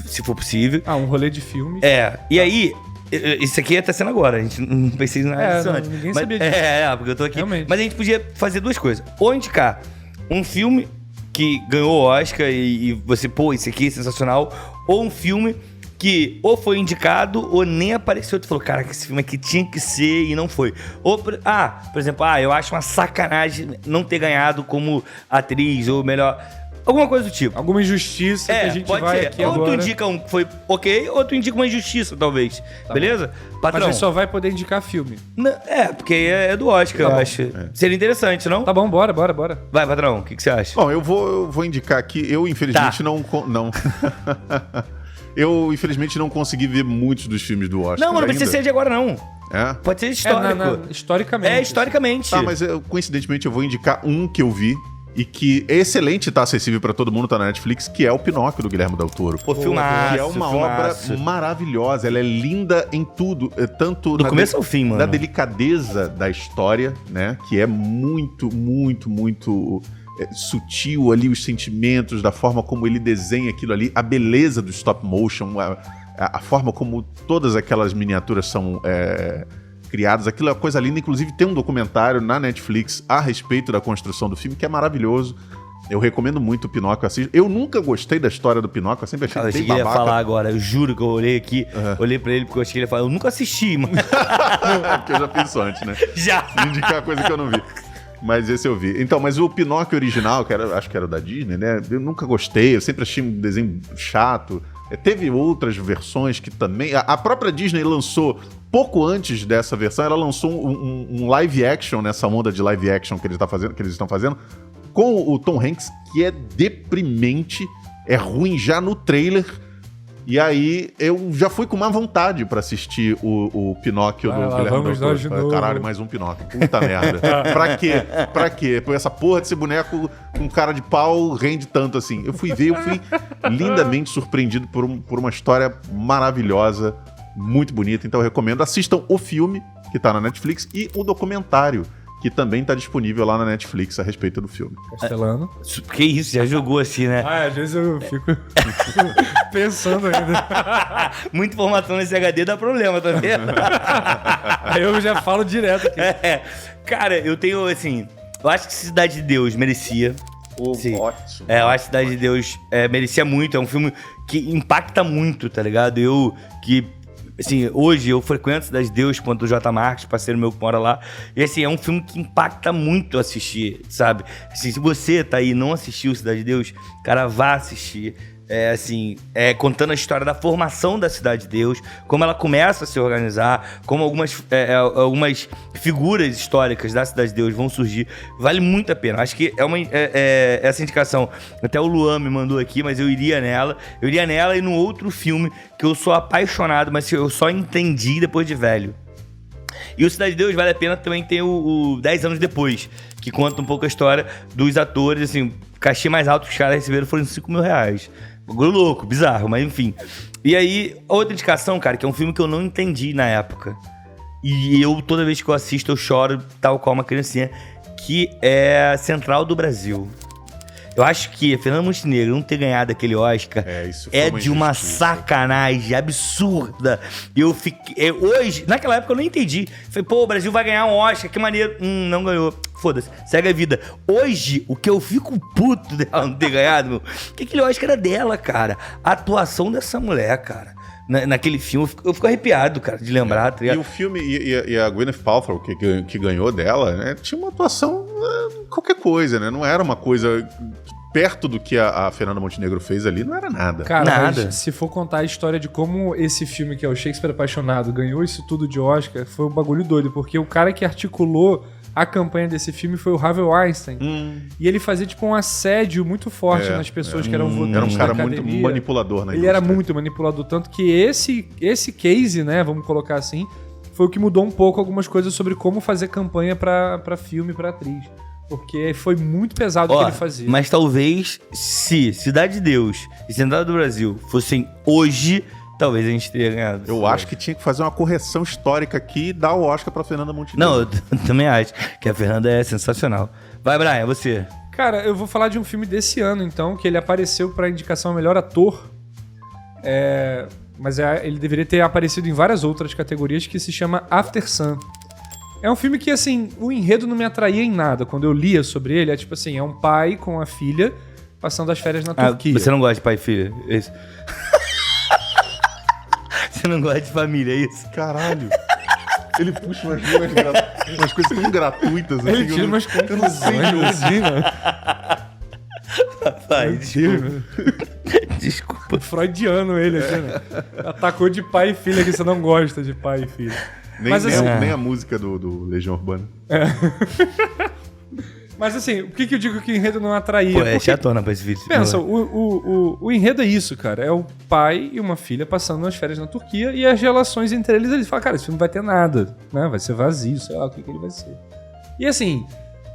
se for possível. Um rolê de filmes. E aí, isso aqui tá sendo agora, a gente não pensei em nada disso antes. Ninguém Mas, sabia disso. porque eu tô aqui. Realmente. Mas a gente podia fazer duas coisas. Ou indicar um filme que ganhou o Oscar e você, pô, esse aqui é sensacional. Ou um filme que ou foi indicado ou nem apareceu. Tu falou, cara, que esse filme aqui tinha que ser e não foi. Ou, por exemplo, eu acho uma sacanagem não ter ganhado como atriz ou melhor... Alguma coisa do tipo. Alguma injustiça que a gente pode vai ser. aqui ou agora. tu indica um que foi ok, ou tu indica uma injustiça, talvez. Beleza? Patrão. Mas a gente só vai poder indicar filme. Porque é do Oscar, eu acho. Seria interessante, não? Tá bom, bora. Vai, patrão, o que você acha? Bom, eu vou indicar aqui. Eu, infelizmente, não. Eu, infelizmente, não consegui ver muitos dos filmes do Oscar. Não precisa ser de agora, não. É? Pode ser histórico. Historicamente. Historicamente. Tá, mas coincidentemente eu vou indicar um que eu vi e que é excelente, tá acessível pra todo mundo, tá na Netflix, que é o Pinóquio do Guilherme Del Toro. Pô, filmaço, que é uma obra maravilhosa, ela é linda em tudo, tanto do começo ao fim, mano. na delicadeza da história, né, que é muito, muito, muito sutil ali, os sentimentos, da forma como ele desenha aquilo ali, a beleza do stop motion, a forma como todas aquelas miniaturas são criadas, aquilo é uma coisa linda. Inclusive tem um documentário na Netflix a respeito da construção do filme, que é maravilhoso. Eu recomendo muito o Pinóquio. Eu nunca gostei da história do Pinóquio, eu sempre achei bem babaca. Eu ia falar agora, eu juro que eu olhei aqui, olhei pra ele porque eu achei que ele ia falar, eu nunca assisti, mano. Porque eu já fiz isso antes, né? Já! Indicar coisa que eu não vi. Mas esse eu vi. Então, mas o Pinóquio original, acho que era o da Disney, né? Eu nunca gostei, eu sempre achei um desenho chato. Teve outras versões que também... A própria Disney lançou, pouco antes dessa versão, ela lançou um live action, nessa onda de live action que eles estão fazendo, com o Tom Hanks, que é deprimente, é ruim já no trailer. E aí eu já fui com má vontade pra assistir o Pinóquio do Guilherme Del Toro. Caralho, mais um Pinóquio. Puta merda. Pra quê? Por essa porra desse boneco com cara de pau rende tanto assim. Eu fui lindamente surpreendido por uma história maravilhosa, muito bonita. Então eu recomendo. Assistam o filme, que tá na Netflix, e o documentário, que também está disponível lá na Netflix a respeito do filme. Castelano. Que isso, já jogou assim, né? Às vezes eu fico pensando ainda. Muita informação nesse HD dá problema, tá vendo? Aí eu já falo direto aqui. Cara, eu tenho, assim... Eu acho que Cidade de Deus merecia. Sim. Ótimo. Eu acho que Cidade de Deus merecia muito. É um filme que impacta muito, tá ligado? Assim, hoje eu frequento Cidade de Deus quanto o J. Marques, parceiro meu que mora lá. E assim, é um filme que impacta muito assistir, sabe? Assim, se você tá aí e não assistiu Cidade de Deus, cara, vá assistir. Contando a história da formação da Cidade de Deus, como ela começa a se organizar, como algumas figuras históricas da Cidade de Deus vão surgir. Vale muito a pena. Acho que essa indicação, até o Luan me mandou aqui, mas eu iria nela. Eu iria nela e no outro filme que eu sou apaixonado, mas eu só entendi depois de velho. E o Cidade de Deus vale a pena também ter o 10 anos depois, que conta um pouco a história dos atores, assim, o cachê mais alto que os caras receberam foram R$5 mil. Bagulho louco, bizarro, mas enfim. E aí, outra indicação, cara, que é um filme que eu não entendi na época. E toda vez que eu assisto, eu choro tal qual uma criancinha, que é Central do Brasil. Eu acho que Fernando Montenegro não ter ganhado aquele Oscar é de uma sacanagem absurda. Eu fiquei... Hoje, naquela época eu não entendi. Falei, pô, o Brasil vai ganhar um Oscar, que maneiro. Não ganhou. Foda-se, segue a vida. Hoje, o que eu fico puto dela não ter ganhado, meu, que aquele Oscar era dela, cara. A atuação dessa mulher, cara. Naquele filme, eu fico arrepiado, cara, de lembrar. Tá ligado? E o filme, e a Gwyneth Paltrow, que ganhou dela, né, tinha uma atuação qualquer coisa, né? Não era uma coisa perto do que a Fernanda Montenegro fez ali, não era nada. Cara, nada. Mas se for contar a história de como esse filme, que é o Shakespeare Apaixonado, ganhou isso tudo de Oscar, foi um bagulho doido, porque o cara que articulou a campanha desse filme foi o Harvey Weinstein. E ele fazia, tipo, um assédio muito forte nas pessoas que eram votantes. Era um cara da muito academia. manipulador, né? Ele era muito manipulador, tanto que esse case, né, vamos colocar assim, foi o que mudou um pouco algumas coisas sobre como fazer campanha pra filme, pra atriz. Porque foi muito pesado o que ele fazia. Mas talvez se Cidade de Deus e Central do Brasil fossem hoje, talvez a gente teria ganhado. Eu acho que tinha que fazer uma correção histórica aqui e dar o Oscar pra Fernanda Montenegro. Não, eu também acho que a Fernanda é sensacional. Vai, Brian, você. Cara, eu vou falar de um filme desse ano, então, que ele apareceu pra indicação a melhor ator. Mas ele deveria ter aparecido em várias outras categorias, que se chama After Sun. É um filme que, assim, o enredo não me atraía em nada. Quando eu lia sobre ele, é tipo assim, é um pai com a filha passando as férias na Turquia. Você não gosta de pai e filha? É isso. Você não gosta de família, é isso? Caralho. Ele puxa umas coisas tão gratuitas. Assim, Ele tira umas conclusões, assim, né? Pai, desculpa. Freudiano ele aqui, né? Atacou de pai e filha, que você não gosta de pai e filha. Nem a música do Legião Urbana. Mas assim, por que eu digo que o enredo não atraía? Pô, é chatona pra esse vídeo. Pensa, o enredo é isso, cara. É o pai e uma filha passando umas férias na Turquia e as relações entre eles falam, cara, esse filme não vai ter nada, né? Vai ser vazio, sei lá o que ele vai ser. E assim,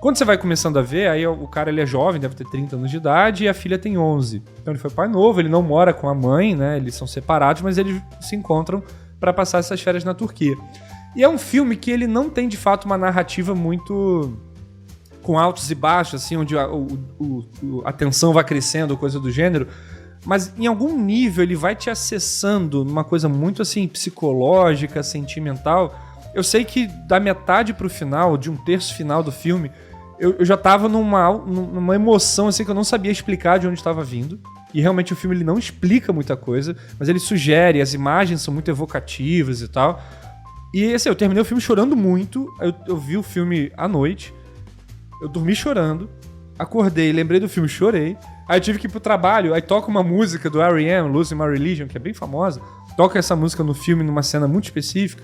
quando você vai começando a ver, aí o cara ele é jovem, deve ter 30 anos de idade, e a filha tem 11. Então ele foi pai novo, ele não mora com a mãe, né? Eles são separados, mas eles se encontram pra passar essas férias na Turquia. E é um filme que ele não tem, de fato, uma narrativa muito com altos e baixos, assim, onde a tensão vai crescendo, coisa do gênero, mas em algum nível ele vai te acessando numa coisa muito, assim, psicológica, sentimental. Eu sei que da metade pro final, de um terço final do filme, eu já tava numa emoção, assim, que eu não sabia explicar de onde estava vindo. E realmente o filme ele não explica muita coisa, mas ele sugere, as imagens são muito evocativas e tal. E assim, eu terminei o filme chorando muito. Eu vi o filme à noite, eu dormi chorando, acordei, lembrei do filme, chorei. Aí eu tive que ir pro trabalho, aí toca uma música do R.E.M., Losing My Religion, que é bem famosa. Toca essa música no filme, numa cena muito específica.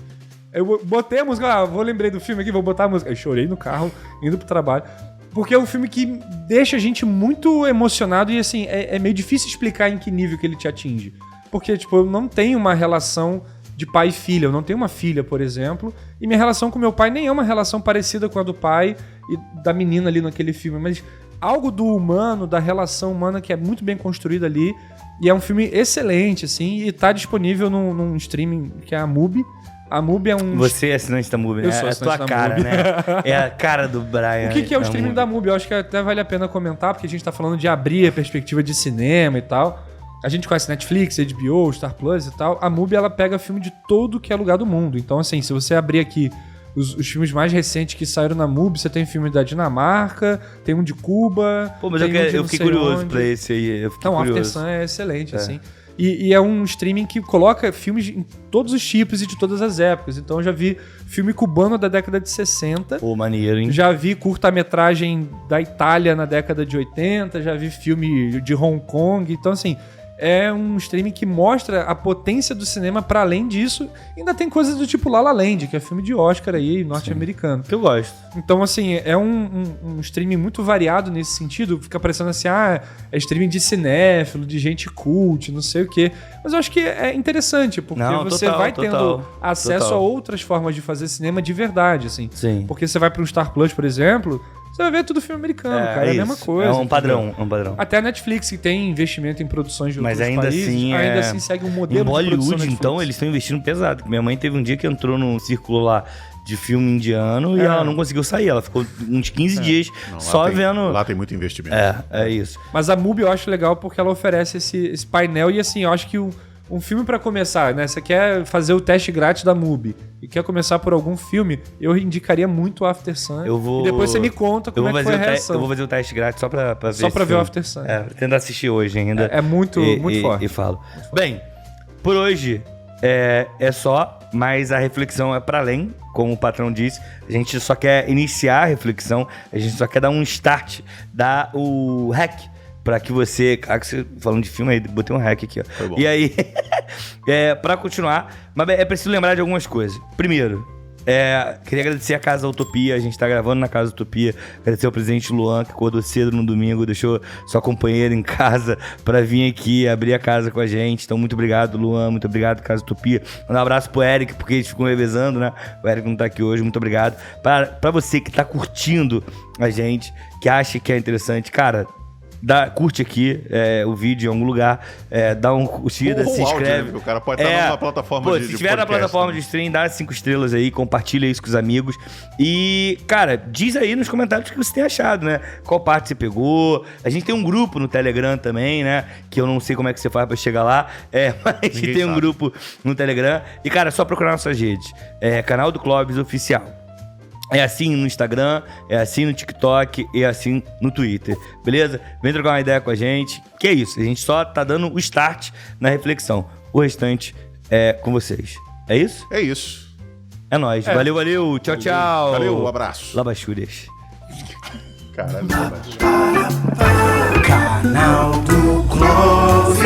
Eu botei a música, lembrei do filme aqui, vou botar a música. Aí chorei no carro, indo pro trabalho. Porque é um filme que deixa a gente muito emocionado e, assim, é meio difícil explicar em que nível que ele te atinge. Porque, tipo, eu não tenho uma relação de pai e filha. Eu não tenho uma filha, por exemplo. E minha relação com meu pai nem é uma relação parecida com a do pai e da menina ali naquele filme. Mas algo do humano, da relação humana que é muito bem construída ali. E é um filme excelente, assim. E tá disponível num streaming que é a MUBI. A MUBI é um... Você é assinante da MUBI, né? Eu sou é a tua assinante da cara, MUBI. né? É a cara do Brian. O que é o streaming da MUBI? Eu acho que até vale a pena comentar, porque a gente tá falando de abrir a perspectiva de cinema e tal. A gente conhece Netflix, HBO, Star Plus e tal. A MUBI, ela pega filme de todo que é lugar do mundo. Então, assim, se você abrir aqui os filmes mais recentes que saíram na MUBI, você tem filme da Dinamarca, tem um de Cuba... Pô, mas tem eu fiquei curioso pra esse aí. Então, After Sun é excelente, assim. E é um streaming que coloca filmes em todos os tipos e de todas as épocas. Então eu já vi filme cubano da década de 60. Pô, maneiro, hein? Já vi curta-metragem da Itália na década de 80. Já vi filme de Hong Kong. Então, assim, é um streaming que mostra a potência do cinema para além disso. Ainda tem coisas do tipo La La Land, que é filme de Oscar aí, norte-americano. Que eu gosto. Então, assim, é um streaming muito variado nesse sentido. Fica parecendo assim, é streaming de cinéfilo, de gente cult, não sei o quê. Mas eu acho que é interessante, porque você vai tendo acesso a outras formas de fazer cinema de verdade, assim. Sim. Porque você vai para um Star Plus, por exemplo... Você vai ver tudo filme americano, cara. É a mesma coisa. É um padrão, Até a Netflix, que tem investimento em produções de outros países, ainda assim segue um modelo em Bollywood, de produção então, eles estão investindo pesado. Minha mãe teve um dia que entrou num círculo lá de filme indiano e ela não conseguiu sair. Ela ficou uns 15 dias só vendo... Lá tem muito investimento. É isso. Mas a MUBI eu acho legal porque ela oferece esse painel e, assim, eu acho que um filme pra começar, né? Você quer fazer o teste grátis da MUBI e quer começar por algum filme, eu indicaria muito o After Sun. E depois você me conta como é que foi a reação. Eu vou fazer o teste grátis só pra ver só pra ver o After Sun. Tentar assistir hoje ainda. É muito forte. E falo. Bem, por hoje é só, mas a reflexão é pra além, como o patrão disse. A gente só quer iniciar a reflexão, a gente só quer dar um start, dar o hack pra que você... Falando de filme aí, botei um hack aqui, ó. Foi bom. E aí, pra continuar, mas é preciso lembrar de algumas coisas. Primeiro, Queria agradecer a Casa Utopia, a gente tá gravando na Casa Utopia. Agradecer ao presidente Luan, que acordou cedo no domingo, deixou sua companheira em casa pra vir aqui abrir a casa com a gente. Então, muito obrigado, Luan, muito obrigado, Casa Utopia. Um abraço pro Eric, porque eles ficam revezando, né? O Eric não tá aqui hoje, muito obrigado. Pra você que tá curtindo a gente, que acha que é interessante, cara, curte aqui o vídeo em algum lugar, dá um curtida, se inscreve. Né? O cara pode estar na plataforma de se estiver na plataforma de stream, dá 5 estrelas aí, compartilha isso com os amigos. E, cara, diz aí nos comentários o que você tem achado, né? Qual parte você pegou. A gente tem um grupo no Telegram também, né? Que eu não sei como é que você faz pra chegar lá. Mas a gente tem um grupo no Telegram. E, cara, é só procurar nossas redes. Canal do Clóvis Oficial. É assim no Instagram, é assim no TikTok e é assim no Twitter, beleza? Vem trocar uma ideia com a gente. Que é isso, a gente só tá dando o start na reflexão. O restante é com vocês. É isso? É isso. É nóis. Valeu, valeu. Tchau, tchau. Valeu, abraço. Labachúrias. Caralho, Canal do Clóvis.